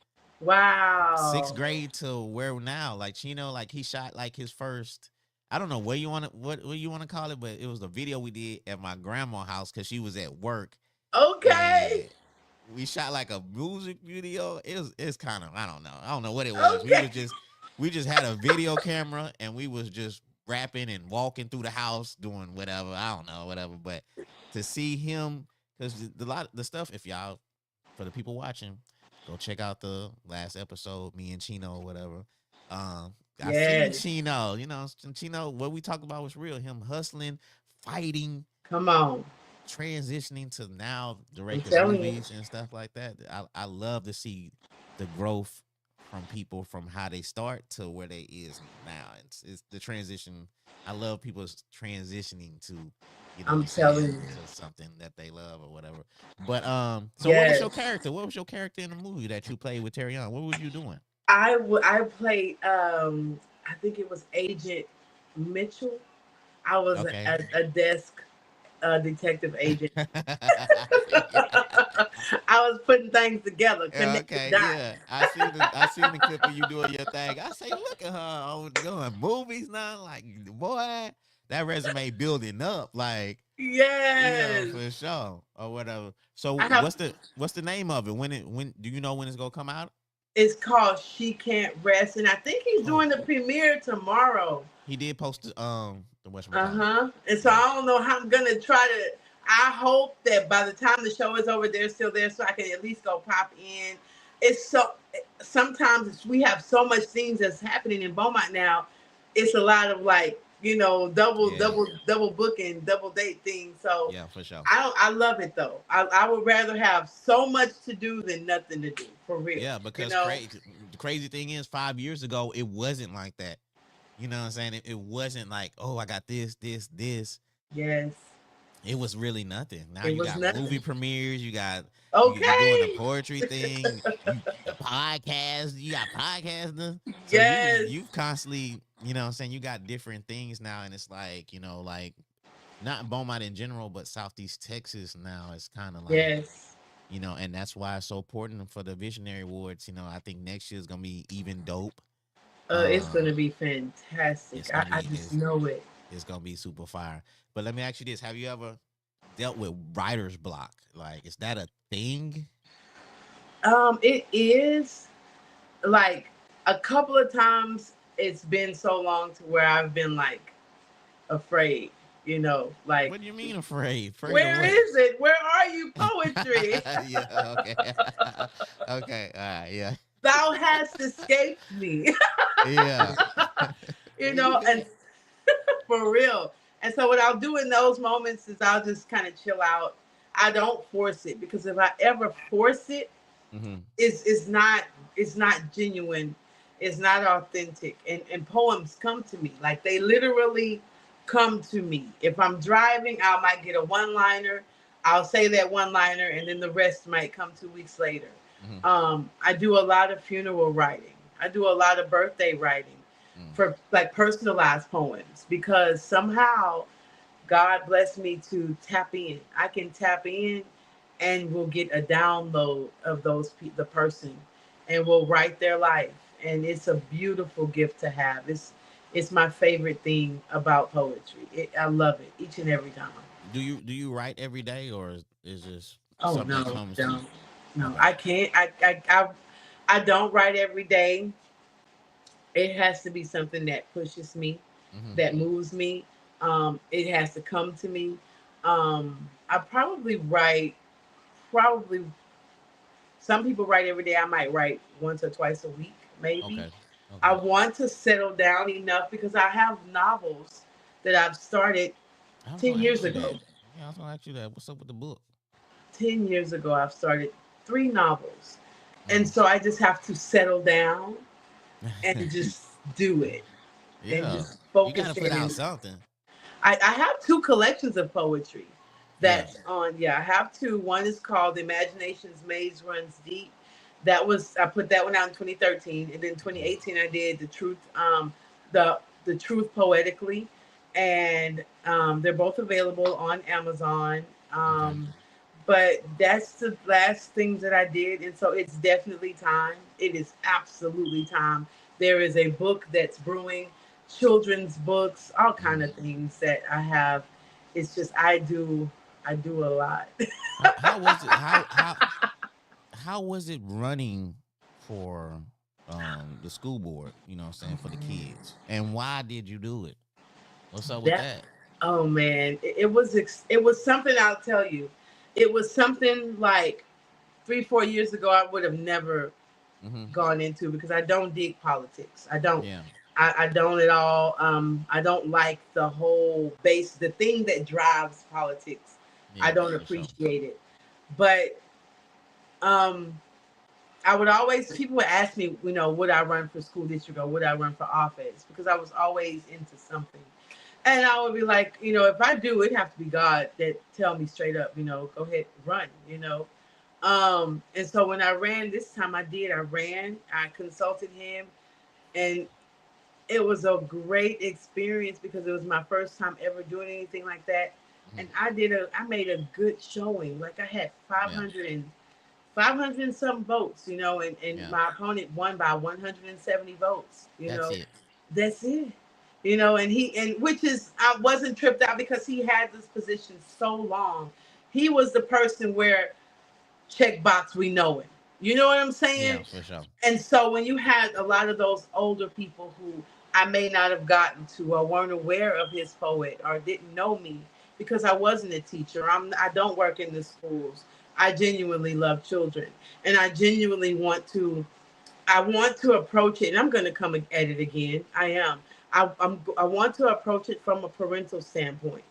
S2: sixth
S4: wow.
S2: grade to where now. Like Chino, like he shot like his first. I don't know what you want to what you want to call it, but it was the video we did at my grandma's house because she was at work,
S4: Okay.
S2: and we shot like a music video. It's kind of I don't know what it was.
S4: Okay.
S2: We just had a video camera and we was just rapping and walking through the house doing whatever. I don't know whatever, but to see him because the stuff if y'all for the people watching, go check out the last episode, me and Chino or whatever. I seen
S4: Yes.
S2: Chino, you know, Chino, what we talked about was real. Him hustling, fighting,
S4: Come on.
S2: transitioning to now
S4: I'm
S2: directing
S4: telling you.
S2: movies and stuff like that. I love to see the growth from people from how they start to where they is now. It's the transition. I love people transitioning to, you know what
S4: I'm
S2: I'm
S4: telling
S2: saying,
S4: you.
S2: to something that they love or whatever. But so what was
S4: Yes.
S2: your character? What was your character in the movie that you played with Terry on? What was you doing?
S4: I played I think it was Agent Mitchell. I was
S2: Okay.
S4: a desk detective agent.
S2: Yeah.
S4: I was putting things together,
S2: Yeah,
S4: connecting
S2: okay,
S4: dots.
S2: yeah. I seen the clip of you doing your thing. I say, look at her on doing movies now. Like, boy, that resume building up. Like, yeah,
S4: Yes.
S2: for sure. Or whatever. So
S4: I have
S2: what's the name of it? When do you know when it's gonna come out?
S4: it's called She Can't Rest. And I think he's
S2: Oh,
S4: doing the premiere tomorrow.
S2: he did post the whatchamacallit.
S4: Uh-huh. And so
S2: Yeah.
S4: I don't know how I'm gonna try to. I hope that by the time the show is over, they're still there, so I can at least go pop in. It's so sometimes we have so much things that's happening in Beaumont now. It's a lot of like
S2: Yeah.
S4: double booking, double date things. So
S2: Yeah, for sure.
S4: I love it though. I would rather have so much to do than nothing to do for real.
S2: Yeah,
S4: You
S2: because
S4: know.
S2: the crazy thing is 5 years ago it wasn't like that. You know what I'm saying? It wasn't like, oh, I got this.
S4: Yes.
S2: It was really nothing. Now
S4: It
S2: you
S4: was
S2: got movie
S4: nothing.
S2: premieres, you doing the
S4: Okay.
S2: poetry thing, you the podcast, you got podcasting. So
S4: Yes.
S2: you've constantly, you know what I'm saying, you got different things now, and it's like, like not Beaumont in general, but Southeast Texas now it's kind of like,
S4: Yes.
S2: and that's why it's so important for the Visionary Awards. I think next year is gonna be even dope.
S4: It's
S2: Um,
S4: gonna be fantastic.
S2: it's gonna
S4: I
S2: be
S4: just
S2: it's,
S4: know it.
S2: it's gonna be super fire. But let me ask you this: have you ever dealt with writer's block? Like, is that a thing?
S4: It is like a couple of times. It's been so long to where I've been like afraid. Like
S2: What do you mean afraid? Afraid of
S4: where
S2: what?
S4: is it? Where are you, poetry?
S2: Yeah, okay. Okay, all right, yeah.
S4: Thou hast escaped me.
S2: Yeah.
S4: And for real. And so what I'll do in those moments is I'll just kind of chill out. I don't force it because if I ever force it,
S2: Hmm.
S4: it's not genuine. It's not authentic. And poems come to me like they literally come to me. If I'm driving, I might get a one liner. I'll say that one liner, and then the rest might come 2 weeks later.
S2: Mm-hmm.
S4: I do a lot of funeral writing. I do a lot of birthday writing
S2: Mm.
S4: for like personalized poems because somehow God blessed me to tap in. I can tap in and we'll get a download of the person and we'll write their life. And it's a beautiful gift to have. It's my favorite thing about poetry. I love it each and every time.
S2: Do you write every day, or is just
S4: Oh
S2: something that
S4: no,
S2: comes to you?
S4: don't. No,
S2: Okay.
S4: I can't. I don't write every day. It has to be something that pushes me,
S2: Mm-hmm.
S4: that moves me. It has to come to me. I probably write, probably, some people write every day. I might write once or twice a week, maybe.
S2: Okay.
S4: I
S2: Okay.
S4: want to settle down enough because I have novels that I've started
S2: I was
S4: 10
S2: gonna
S4: years
S2: ask you that.
S4: ago.
S2: Yeah, I was gonna ask you that. What's up with the book?
S4: 10 years ago, I've started 3 novels. And
S2: Mm.
S4: so I just have to settle down and just do it and
S2: Yeah,
S4: just
S2: you got
S4: focus
S2: to put out
S4: in.
S2: something.
S4: I have two collections of poetry
S2: Yeah.
S4: that's on. Yeah, I have two. One is called Imagination's Maze Runs Deep. That was, I put that one out in 2013, and then
S2: Mm.
S4: 2018 I did the truth poetically, and they're both available on Amazon.
S2: Okay.
S4: But that's the last things that I did, and so it's definitely time. It is absolutely time. There is a book that's brewing, children's books, all kind
S2: Mm.
S4: of things that I have. It's just I do a lot.
S2: How was it? How was it running for the school board? You know what I'm saying, for the kids, and why did you do it? What's up with
S4: That
S2: that?
S4: oh man, it was something. I'll tell you, it was something like 3 4 years ago. I would have never
S2: Mm-hmm.
S4: gone into because I don't dig politics. I don't.
S2: Yeah.
S4: I don't at all. I don't like the whole base, the thing that drives politics. I
S2: Yeah,
S4: don't
S2: for sure.
S4: appreciate it. But um, I would always, people would ask me, would I run for school district or would I run for office? Because I was always into something. And I would be like, if I do, it'd have to be God that tell me straight up, go ahead, run. And so when I ran this time, I did. I ran. I consulted him, and it was a great experience because it was my first time ever doing anything like that.
S2: Hmm.
S4: And I made a good showing. Like I had
S2: Yeah.
S4: 500 and some votes, and
S2: Yeah.
S4: my opponent won by 170 votes.
S2: That's it.
S4: That's it. And which is, I wasn't tripped out because he had this position so long. He was the person where checkbox, we know him. You know what I'm saying?
S2: Yeah, for sure.
S4: And so when you had a lot of those older people who I may not have gotten to or weren't aware of his poet or didn't know me because I wasn't a teacher. I don't work in the schools. I genuinely love children and I want to approach it, and I'm going to come at it again. I am. I want to approach it from a parental standpoint.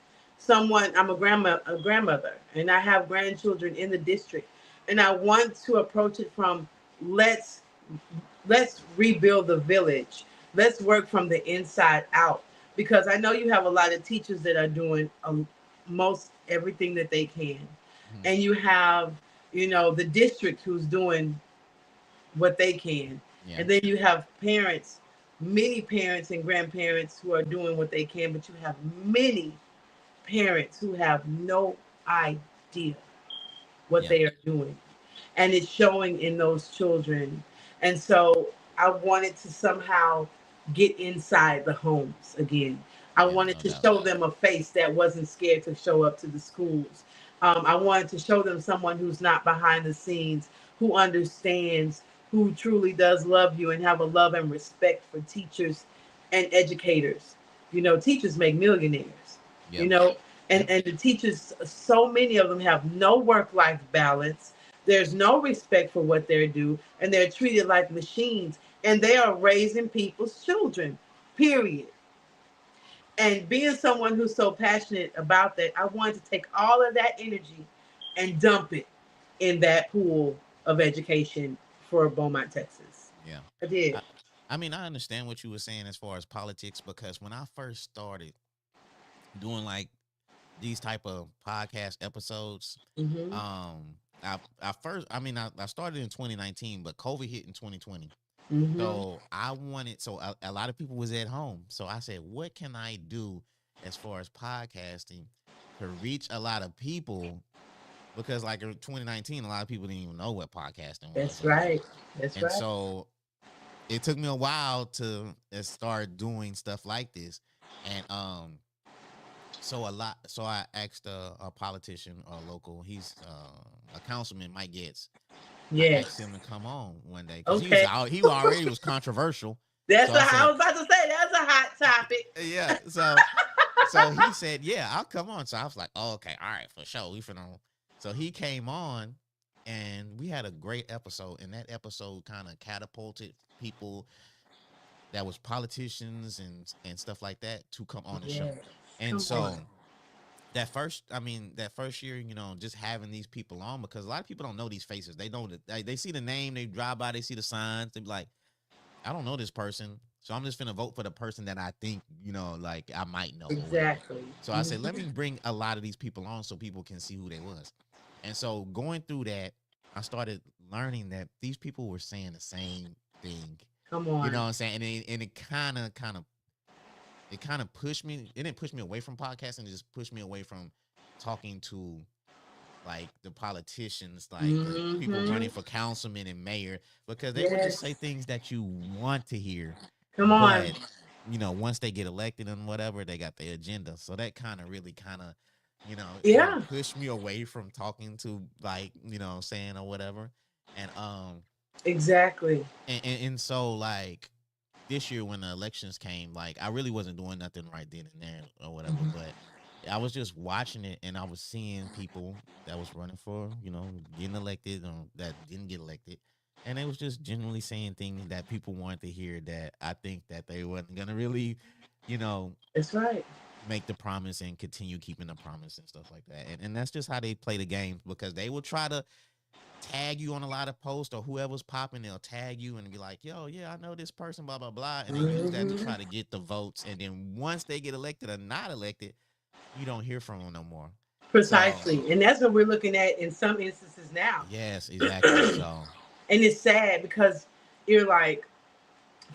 S4: I'm a grandmother, and I have grandchildren in the district, and I want to approach it from let's let's rebuild the village. Let's work from the inside out because I know you have a lot of teachers that are doing most everything that they can,
S2: Hmm.
S4: and you have the district who's doing what they can.
S2: Yeah.
S4: And then you have parents, many parents and grandparents who are doing what they can, but you have many parents who have no idea what
S2: Yeah.
S4: they are doing. And it's showing in those children. And so I wanted to somehow get inside the homes again. I
S2: Yeah.
S4: wanted
S2: No
S4: to
S2: doubt.
S4: show them a face that wasn't scared to show up to the schools. I wanted to show them someone who's not behind the scenes, who understands, who truly does love you and have a love and respect for teachers and educators. Teachers make millionaires, you
S2: Yep.
S4: know, and,
S2: Yep.
S4: and the teachers, so many of them have no work life balance. There's no respect for what they do, and they're treated like machines, and they are raising people's children, period. And being someone who's so passionate about that, I wanted to take all of that energy and dump it in that pool of education for Beaumont, Texas.
S2: Yeah.
S4: I did.
S2: I, I mean, I understand what you were saying as far as politics because when I first started, doing like these type of podcast episodes.
S4: Mm-hmm.
S2: I started in 2019, but COVID hit in 2020.
S4: Mm-hmm.
S2: So a lot of people was at home. So I said, what can I do as far as podcasting to reach a lot of people? Because like in 2019, a lot of people didn't even know what podcasting was
S4: That's
S2: or whatever.
S4: right. That's
S2: And
S4: right.
S2: so it took me a while to start doing stuff like this. And so I asked a politician, a local, he's a councilman, Mike Getz. I asked
S4: Yes.
S2: him to come on one day because
S4: Okay.
S2: he already was controversial.
S4: That's
S2: So I
S4: what I
S2: said,
S4: was about to say. That's a hot topic.
S2: yeah. So he said, yeah, I'll come on. So I was like, oh, okay, all right, for sure. We finna. So he came on, and we had a great episode. And that episode kind of catapulted people that was politicians and stuff like that to come on the show.
S4: Yes.
S2: And
S4: Come on.
S2: so that first year, just having these people on, because a lot of people don't know these faces. They know that they see the name, they drive by, they see the signs, they be like, I don't know this person, so I'm just gonna vote for the person that I think, like I might know or whatever.
S4: Exactly.
S2: So I said, let me bring a lot of these people on so people can see who they was. And so going through that, I started learning that these people were saying the same thing.
S4: Come
S2: You
S4: on.
S2: know what I'm saying? And it kind of pushed me. It didn't push me away from podcasting. It just pushed me away from talking to like the politicians, like the people running
S4: Mm-hmm.
S2: for councilman and mayor, because they would just say
S4: Yes.
S2: things that you want to hear,
S4: Come on.
S2: but once they get elected and whatever, they got their agenda. So that kind
S4: Yeah.
S2: of pushed me away from talking to, like, saying or whatever. And
S4: Exactly.
S2: and so like this year when the elections came, like I really wasn't doing nothing right then and there or whatever,
S4: Mhm.
S2: but I was just watching it and I was seeing people that was running for, getting elected or that didn't get elected. And they was just generally saying things that people wanted to hear that I think that they wasn't gonna really, you know,
S4: That's right.
S2: make the promise and continue keeping the promise and stuff like that. And that's just how they play the games, because they will try to tag you on a lot of posts, or whoever's popping, they'll tag you and be like, yo, yeah, I know this person, blah, blah, blah. And they use that to
S4: Hmm.
S2: try to get the votes. And then once they get elected or not elected, you don't hear from them no more. So,
S4: Precisely. And that's what we're looking at in some instances now.
S2: yes, exactly. So,
S4: And it's sad because you're like,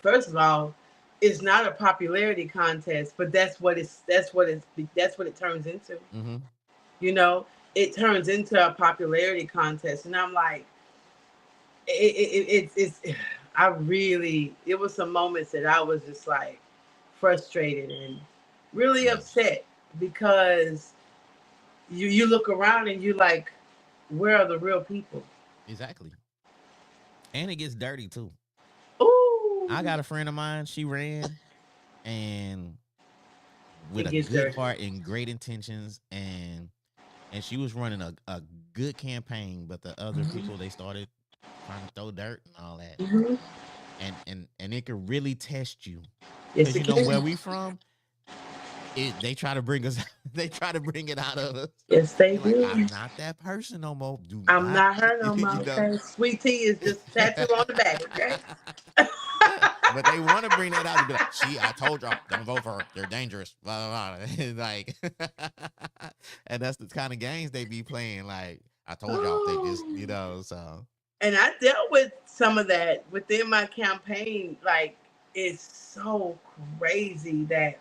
S4: first of all, it's not a popularity contest, but that's what it turns into.
S2: mm-hmm.
S4: You know, it turns into a popularity contest, and I'm like, it's I really, it was some moments that I was just like frustrated and really
S2: Yeah,
S4: upset because you look around and you like, where are the real people?
S2: exactly. And it gets dirty too. I
S4: Ooh,
S2: got a friend of mine, she ran and with
S4: it
S2: a
S4: gets
S2: good
S4: dirty.
S2: heart and great intentions, and she was running a good campaign, but the other
S4: Hmm.
S2: people, they started trying to throw dirt and all that.
S4: Hmm.
S2: And it could really test you,
S4: Yes,
S2: because
S4: it
S2: where
S4: can.
S2: we from, they try to bring us they try to bring it out of us.
S4: Yes, they
S2: You're like,
S4: do.
S2: I'm not that person no more. Do
S4: I'm
S2: not
S4: not her no more.
S2: you know.
S4: Okay, sweet tea is just a tattoo on the back. Okay.
S2: Yeah, but they want to bring that out to be like, see, I told y'all, don't vote for her. They're dangerous. Blah blah blah. And like, and that's the kind of games they be playing. Like, I told y'all, they just,
S4: Oh.
S2: so
S4: And I dealt with some of that within my campaign. Like, it's so crazy that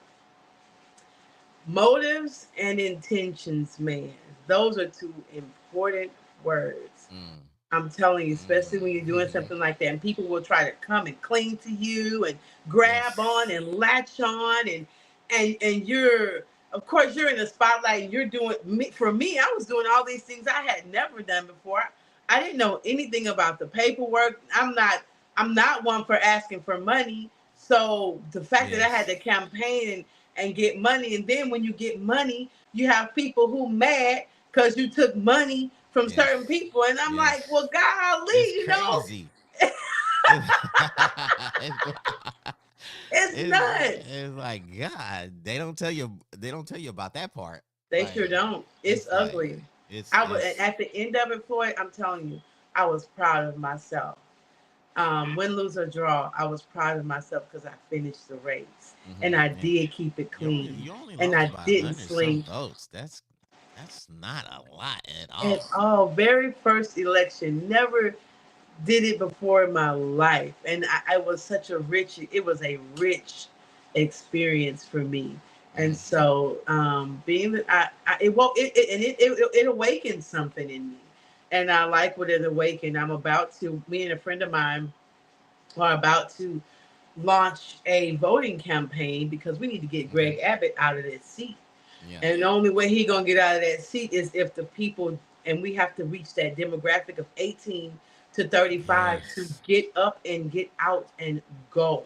S4: motives and intentions, man, those are two important words.
S2: mm,
S4: I'm telling you, especially when you're doing
S2: mm.
S4: something like that, and people will try to come and cling to you and grab on
S2: Yes,
S4: and latch on, and you're, of course, you're in the spotlight. And you're doing me. For me, I was doing all these things I had never done before. I didn't know anything about the paperwork. I'm not one for asking for money. So the fact that I had
S2: yes,
S4: to campaign and get money, and then when you get money, you have people who mad because you took money from certain
S2: yes,
S4: people, and I'm like,
S2: yes.
S4: well, golly,
S2: It's
S4: you know,
S2: crazy. It's,
S4: it's nuts.
S2: it's like, God, they don't tell you about that part.
S4: They sure
S2: Like,
S4: don't. It's
S2: it's like
S4: ugly.
S2: it's
S4: I was
S2: it's
S4: at the end of it, Floyd. I'm telling you, I was proud of myself. Win, lose, or draw, I was proud of myself because I finished the race and
S2: Mm-hmm.
S4: I
S2: Yeah.
S4: did keep it
S2: You only
S4: clean
S2: you only
S4: and
S2: lost
S4: I
S2: by
S4: didn't
S2: 100 some
S4: sling
S2: votes. That's not a lot at
S4: at
S2: all.
S4: all. Very first election, never did it before in my life, and I was such a rich. It was a rich experience for me, and
S2: Mm-hmm.
S4: so being that it woke it awakened something in me, and I like what it awakened. I'm about to me and a friend of mine are about to launch a voting campaign because we need to get
S2: Okay.
S4: Greg Abbott out of that seat.
S2: Yeah.
S4: And the only way he gonna get out of that seat is if the people, and we have to reach that demographic of 18 to 35 to
S2: Yes.
S4: get up and get out and go.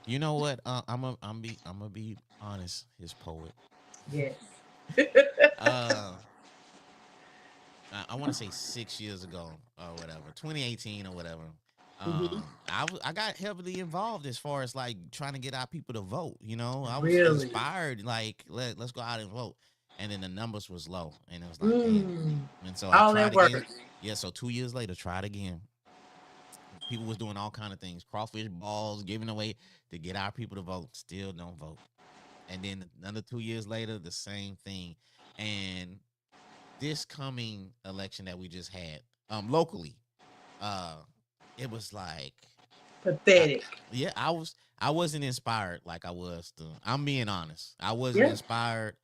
S2: You know what? I'm gonna be honest. His poet.
S4: Yes.
S2: uh, I want to say 6 years ago or whatever, 2018 or whatever.
S4: Hmm.
S2: I got heavily involved as far as like trying to get our people to vote. You know, I was
S4: Really?
S2: inspired like let's go out and vote, and then the numbers was low, and it was like damn.
S4: Mm.
S2: And so I
S4: All
S2: tried
S4: that
S2: again.
S4: work.
S2: Yeah, so 2 years later, tried again. People was doing all kind of things, crawfish balls, giving away to get our people to vote. Still don't vote. And then another 2 years later, the same thing. And this coming election that we just had, locally, uh, it was like, I,
S4: Pathetic.
S2: yeah, I wasn't inspired like I was. I'm being honest. I wasn't
S4: Yeah,
S2: inspired,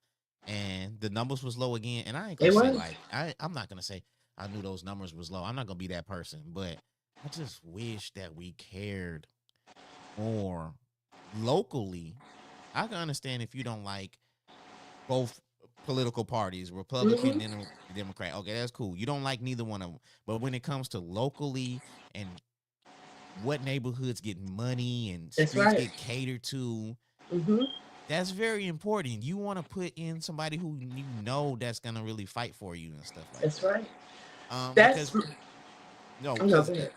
S2: and the numbers was low again. And I ain't gonna
S4: it
S2: say
S4: was.
S2: like I'm not gonna say I knew those numbers was low. I'm not gonna be that person, but I just wish that we cared more locally. I can understand if you don't like both political parties, Republican
S4: Hmm.
S2: and Democrat. Okay, that's cool. You don't like neither one of them. But when it comes to locally and what neighborhoods get money and
S4: That's
S2: streets
S4: right.
S2: get catered to,
S4: Hmm.
S2: that's very important. You want to put in somebody who you know that's gonna really fight for you and stuff like
S4: That's
S2: that.
S4: right. That's
S2: Because no,
S4: I'm not
S2: because
S4: bad.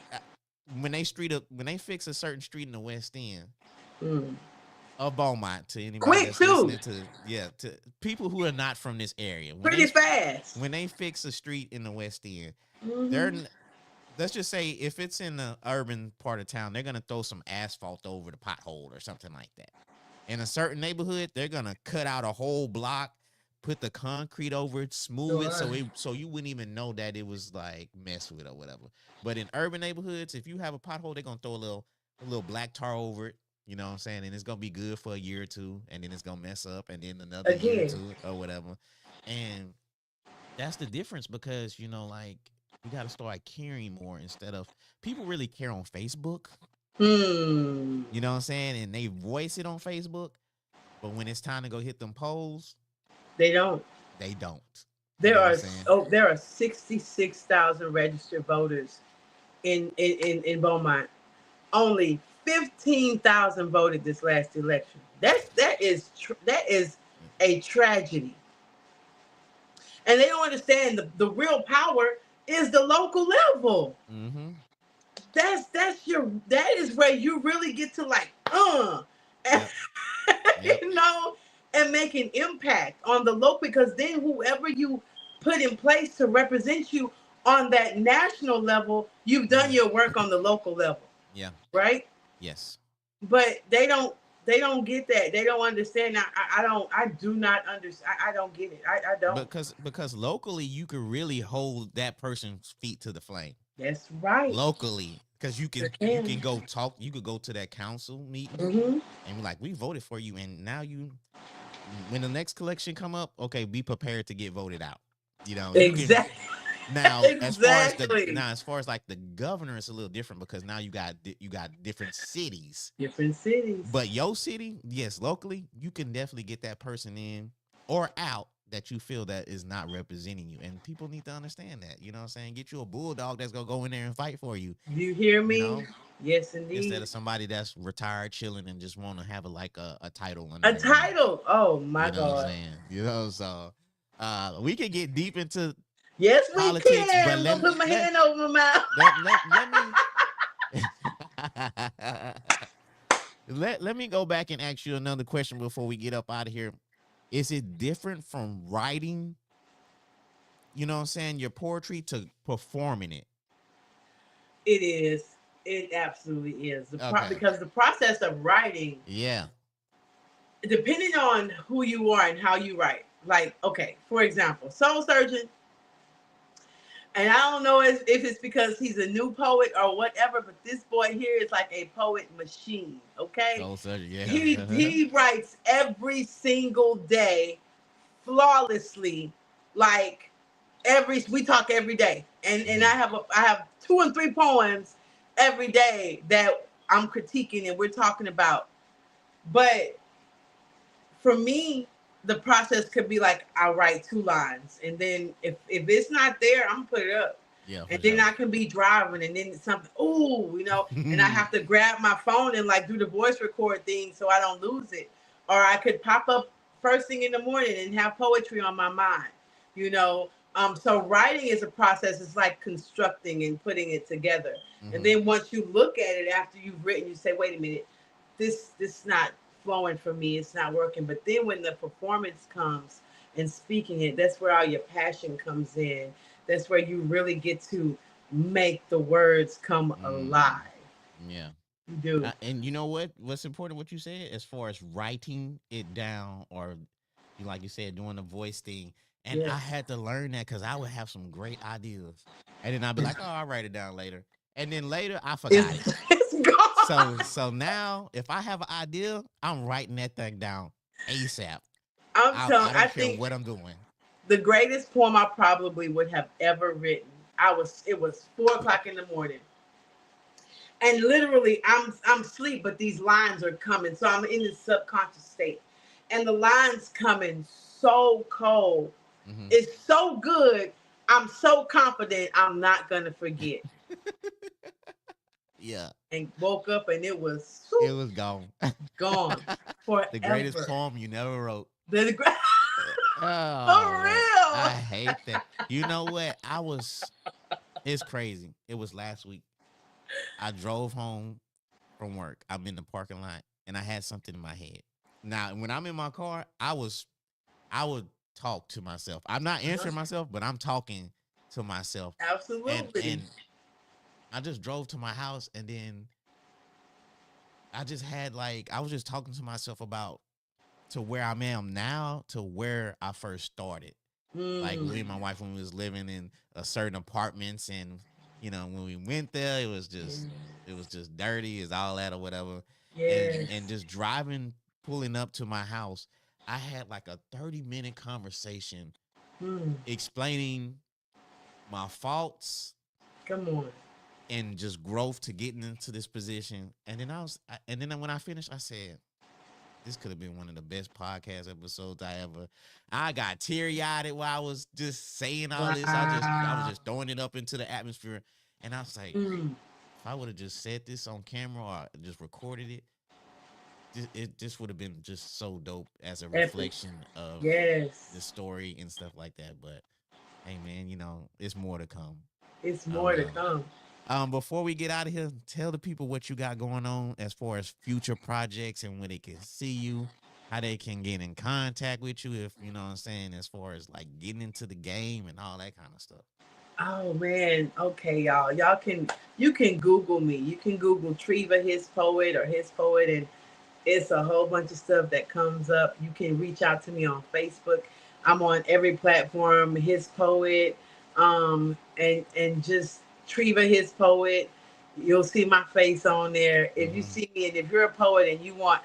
S2: when they fix a certain street in the West End,
S4: Mm.
S2: of Beaumont, to anybody
S4: Quick
S2: that's
S4: too.
S2: listening to, yeah, to people who are not from this area,
S4: Pretty fast.
S2: when they fix a street in the West End, they're
S4: Hmm.
S2: let's just say if it's in the urban part of town, they're gonna throw some asphalt over the pothole or something like that. In a certain neighborhood, they're gonna cut out a whole block, put the concrete over it, smooth it
S4: Sure.
S2: so you wouldn't even know that it was like messed with or whatever. But in urban neighborhoods, if you have a pothole, they're gonna throw a little black tar over it. You know what I'm saying? And it's gonna be good for a year or two, and then it's gonna mess up, and then another year or
S4: Again.
S2: two or whatever. And that's the difference because like we got to start caring more instead of people really care on Facebook.
S4: Hmm.
S2: You know what I'm saying? And they voice it on Facebook, but when it's time to go hit them polls,
S4: They don't.
S2: they don't. You
S4: There
S2: know what I'm
S4: are
S2: saying?
S4: there are 66,000 registered voters in Beaumont. Only 15,000 voted this last election. That is a tragedy, and they don't understand the real power is the local level.
S2: Mm-hmm.
S4: That is where you really get to like and,
S2: Yep. Yep.
S4: and make an impact on the local, because then whoever you put in place to represent you on that national level, you've done
S2: Mm-hmm.
S4: your work on the local level,
S2: Yeah.
S4: right?
S2: Yes.
S4: But they don't get that. They don't understand. I do not understand. I don't get it. I don't.
S2: Because locally you could really hold that person's feet to the flame.
S4: That's right.
S2: Locally, because
S4: Sure
S2: you
S4: can.
S2: can go talk. You could go to that council meeting
S4: Mm-hmm.
S2: and be like, we voted for you, and now when the next collection come up, okay, be prepared to get voted out. You can
S4: Exactly.
S2: now
S4: Exactly.
S2: as far as like the governor, it's a little different because now you got different cities.
S4: Different cities.
S2: But your city, yes, locally, you can definitely get that person in or out that you feel that is not representing you. And people need to understand that. You know what I'm saying? Get you a bulldog that's gonna go in there and fight for you,
S4: You hear
S2: you
S4: me?
S2: know,
S4: Yes,
S2: instead
S4: indeed.
S2: of somebody that's retired chilling and just want to have a title under
S4: A
S2: their name.
S4: title. Oh my
S2: You know what I'm
S4: God.
S2: saying? So we could get deep into
S4: Yes, we
S2: politics, but
S4: can. I'm gonna put my hand over my mouth.
S2: let me let me go back and ask you another question before we get up out of here. Is it different from writing, your poetry to performing it?
S4: It is. It absolutely is
S2: Okay.
S4: because the process of writing,
S2: Yeah.
S4: depending on who you are and how you write. Like, okay, for example, Soul Surgeon, and I don't know if it's because he's a new poet or whatever, but this boy here is like a poet machine. Okay,
S2: Soul surgery.
S4: he
S2: Yeah.
S4: he writes every single day flawlessly, like every we talk every day, and
S2: Mhm.
S4: I have 2 and 3 poems every day that I'm critiquing and we're talking about. But for me, the process could be like I'll write 2 lines, and then if it's not there, I'm gonna put it up,
S2: Yeah,
S4: and
S2: for
S4: then
S2: sure.
S4: I can be driving, and then something, ooh, and I have to grab my phone and like do the voice record thing so I don't lose it, or I could pop up first thing in the morning and have poetry on my mind, you know. So writing is a process. It's like constructing and putting it together, and
S2: Mhm.
S4: then once you look at it after you've written, you say, wait a minute, this is not flowing for me. It's not working. But then when the performance comes and speaking it, that's where all your passion comes in. That's where you really get to make the words come alive.
S2: Mm. Yeah.
S4: You do.
S2: And you know what? What's important? What you said as far as writing it down, or you like you said, doing the voice thing. And I
S4: Yes.
S2: had to learn that because I would have some great ideas, and then I'd be like, "Oh, I'll write it down later," and then later I forgot it.
S4: It's gone.
S2: So now, if I have an idea, I'm writing that thing down ASAP.
S4: I'm telling.
S2: I
S4: I
S2: don't care
S4: think
S2: what I'm doing.
S4: the greatest poem I probably would have ever written. I was. It was 4 o'clock in the morning, and literally I'm asleep, but these lines are coming, so I'm in this subconscious state, and the lines coming so cold.
S2: Hmm.
S4: It's so good. I'm so confident I'm not gonna forget.
S2: Yeah,
S4: And woke up and it was
S2: it
S4: whew,
S2: was gone.
S4: gone
S2: The greatest
S4: forever.
S2: poem you never wrote.
S4: The,
S2: Oh
S4: for
S2: man, I
S4: real.
S2: hate that. You know what? It's crazy. It was last week. I drove home from work. I'm in the parking lot and I had something in my head. Now, when I'm in my car, I would talk to myself. I'm not answering myself, but I'm talking to myself.
S4: Absolutely.
S2: And I just drove to my house, and then I just had like I was just talking to myself about to where I am now to where I first started. Like
S4: Mm,
S2: me and my wife when we was living in a certain apartments, and when we went there, it was just dirty, is all that or whatever, and
S4: yes.
S2: just driving, pulling up to my house, I had like a 30-minute conversation
S4: Mm,
S2: explaining my faults
S4: come on.
S2: and just growth to getting into this position, and then when I finished, I said, this could have been one of the best podcast episodes I ever. I got teary eyed while I was just saying all this. I was
S4: Wow.
S2: just throwing it up into the atmosphere, and I was like,
S4: Mm,
S2: if I would have just said this on camera or just recorded it, this would have been just so dope as a
S4: epic.
S2: reflection of the
S4: Yes.
S2: story and stuff like that. But hey, man, it's more to come.
S4: It's more to
S2: Um,
S4: come.
S2: before we get out of here, tell the people what you got going on as far as future projects and where they can see you, how they can get in contact with you, if you know what I'm saying, as far as like getting into the game and all that kind of stuff.
S4: Oh man. Okay, y'all. You can Google me. You can Google Treva his poet or his poet, and it's a whole bunch of stuff that comes up. You can reach out to me on Facebook. I'm on every platform, his poet, and just Treva his poet. You'll see my face on there. If you
S2: Hmm.
S4: see me, and if you're a poet and you want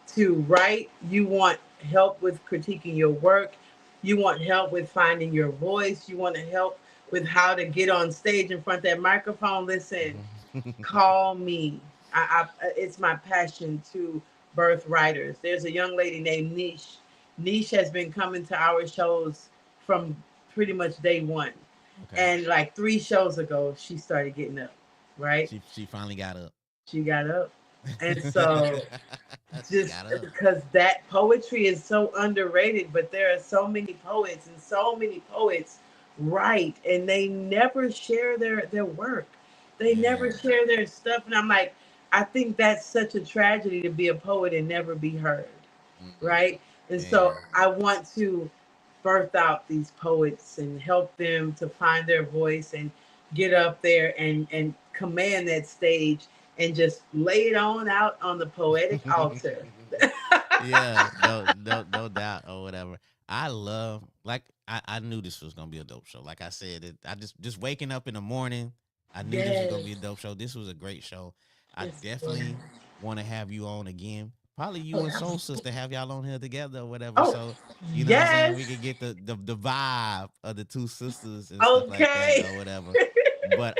S4: to write, you want help with critiquing your work, you want help with finding your voice, you want to help with how to get on stage in front of that microphone, listen, call me. It's my passion to birth writers. There's a young lady named Niche. Niche has been coming to our shows from pretty much day one.
S2: Okay.
S4: And like 3 shows ago, she started getting up, right?
S2: She finally got up.
S4: She got up. And so
S2: She
S4: just
S2: got up.
S4: because that poetry is so underrated, but there are so many poets and so many poets write and they never share their work. They never
S2: Yeah.
S4: share their stuff. And I'm like, I think that's such a tragedy to be a poet and never be heard.
S2: Mm,
S4: Right. And so
S2: man.
S4: I want to birth out these poets and help them to find their voice and get up there and command that stage and just lay it on out on the poetic altar.
S2: Yeah, no doubt or whatever. I love like I knew this was gonna be a dope show. Like I said, I just waking up in the morning, I knew this was gonna
S4: Yes,
S2: be a dope show. This was a great show. I
S4: yes, it was.
S2: definitely want to have you on again. Probably
S4: Oh,
S2: you and Soul
S4: absolutely.
S2: Sister have y'all on here together or whatever.
S4: Oh,
S2: So you know what I'm saying?
S4: yes.
S2: We could get the vibe of the two sisters and stuff like that
S4: Okay.
S2: or whatever. But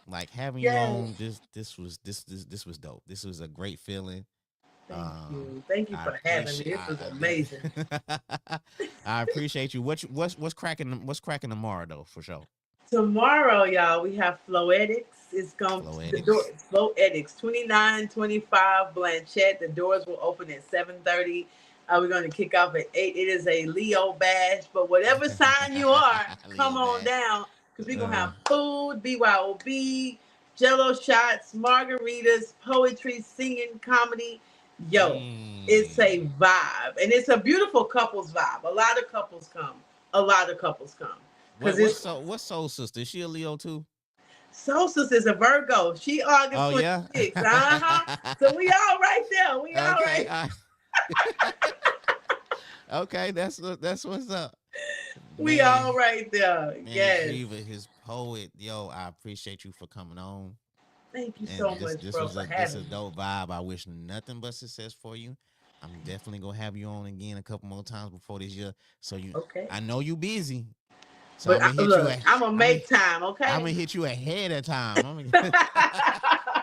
S2: like having you
S4: Yes.
S2: on this was dope. This was a great feeling.
S4: Thank you. Thank you
S2: I
S4: for having me.
S2: appreciate
S4: This was
S2: I
S4: amazing.
S2: I appreciate you. What's cracking tomorrow though for sure?
S4: Tomorrow, y'all, we have Floetics. It's going the door.
S2: Floetics.
S4: Floetics 2925 Blanchette. The doors will open at 7:30. We're going to kick off at 8. It is a Leo bash, but whatever sign you are, come
S2: Leo
S4: on
S2: Bash.
S4: down because we're going to
S2: Uh,
S4: have food, BYOB, Jello shots, margaritas, poetry, singing, comedy. Yo, it's a
S2: mm.
S4: vibe, and it's a beautiful couples vibe. A lot of couples come. A lot of couples come because it's
S2: What's Soul Sister? Is she a Leo too?
S4: Sosa's is a Virgo. She August
S2: Oh yeah.
S4: 26th. Uh-huh. So we all right there. We all
S2: Okay.
S4: right.
S2: Okay, that's what's up.
S4: We
S2: Man,
S4: all right there.
S2: man,
S4: Yes.
S2: Treva, his poet. Yo, I appreciate you for coming on.
S4: Thank you so
S2: And
S4: much,
S2: this
S4: bro,
S2: was
S4: for
S2: this
S4: having
S2: a
S4: me.
S2: dope vibe. I wish nothing but success for you. I'm definitely gonna have you on again a couple more times before this year. So
S4: Okay.
S2: I know you busy. So
S4: But
S2: I'm gonna hit you.
S4: look, I'm going to
S2: I'm gonna,
S4: make time,
S2: I'm
S4: okay?
S2: gonna hit you ahead of time. I'm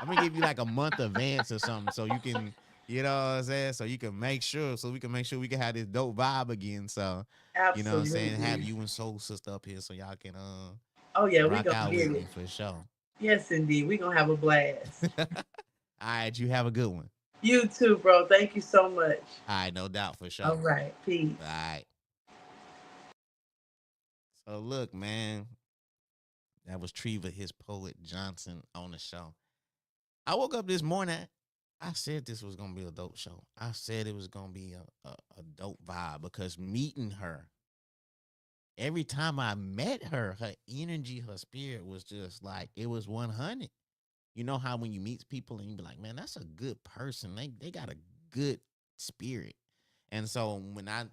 S2: gonna give you like a month advance or something, so you can, you know what I'm saying, so you can make sure, so we can make sure we can have this dope vibe again. So, you know what I'm saying, have
S4: Absolutely.
S2: you and Soul Sister up here so y'all can
S4: Oh, yeah, we
S2: rock
S4: going to
S2: out
S4: get
S2: with
S4: it.
S2: me for sure.
S4: Yes, indeed. We going to have a blast.
S2: All right, you have a good one.
S4: You too, bro. Thank you so much.
S2: All right, no doubt for
S4: All
S2: sure.
S4: right. Peace.
S2: All right. So look, man, that was Treva, his poet Johnson on the show. I woke up this morning. I said this was gonna be a dope show. I said it was gonna be a dope vibe because meeting her, every time I met her, her energy, her spirit was just like it was 100. You know how when you meet people and you be like, man, that's a good person. They got a good spirit. And so when I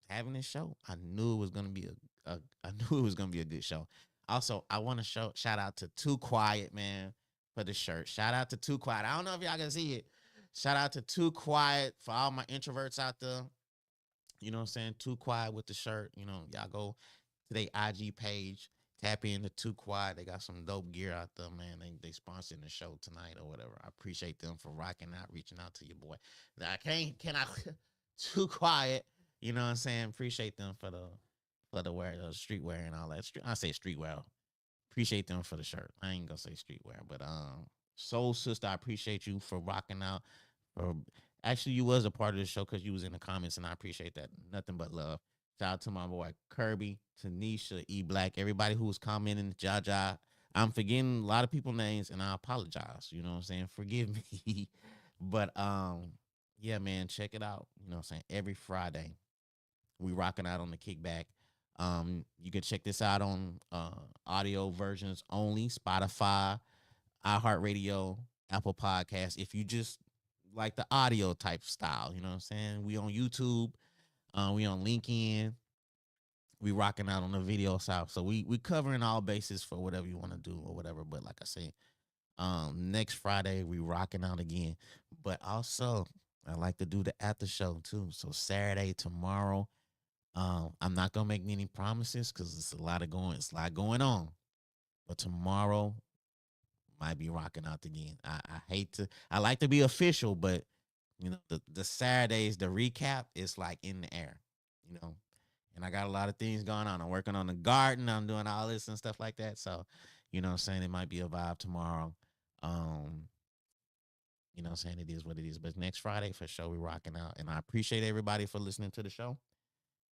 S2: having this show, I knew it was gonna be a I knew it was gonna be a good show. Also, I want to shout out to Too Quiet, man, for the shirt. Shout out to Too Quiet. I don't know if y'all can see it. Shout out to Too Quiet for all my introverts out there. You know what I'm saying? Too Quiet with the shirt. You know, y'all go to their IG page, tap into Too Quiet. They got some dope gear out there, man. They sponsoring the show tonight or whatever. I appreciate them for rocking out, reaching out to your boy. Now, I can't, can I, Too Quiet. You know what I'm saying? Appreciate them for the wear, the streetwear and all that. I say streetwear. Appreciate them for the shirt. I ain't gonna say streetwear, but Soul Sister, I appreciate you for rocking out. For actually, you was a part of the show because you was in the comments, and I appreciate that. Nothing but love. Shout out to my boy Kirby, Tanisha, E Black, everybody who was commenting, Jaja. I'm forgetting a lot of people names, and I apologize. You know what I'm saying? Forgive me. But yeah, man, check it out. You know what I'm saying? Every Friday, we rocking out on the kickback. You can check this out on audio versions only, Spotify, iHeartRadio, Apple Podcasts. If you just like the audio type style, you know what I'm saying? We on YouTube, we on LinkedIn, we rocking out on the video side. So we covering all bases for whatever you want to do or whatever. But like I say, next Friday we rocking out again. But also I like to do the after show too. So Saturday tomorrow. I'm not gonna make any promises because it's a lot going on. But tomorrow might be rocking out again. I hate to I like to be official, but you know, the Saturdays, the recap is like in the air, you know. And I got a lot of things going on. I'm working on the garden, I'm doing all this and stuff like that. So, you know what I'm saying, it might be a vibe tomorrow. Um, you know what I'm saying, it is what it is. But next Friday for sure we rocking out. And I appreciate everybody for listening to the show.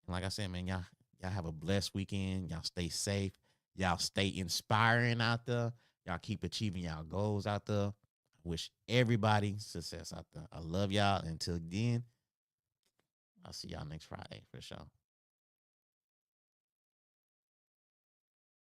S2: And like I said, man, y'all have a blessed weekend. Y'all stay safe. Y'all stay inspiring out there. Y'all keep achieving y'all goals out there. I wish everybody success out there. I love y'all. Until then, I'll see y'all next Friday for sure.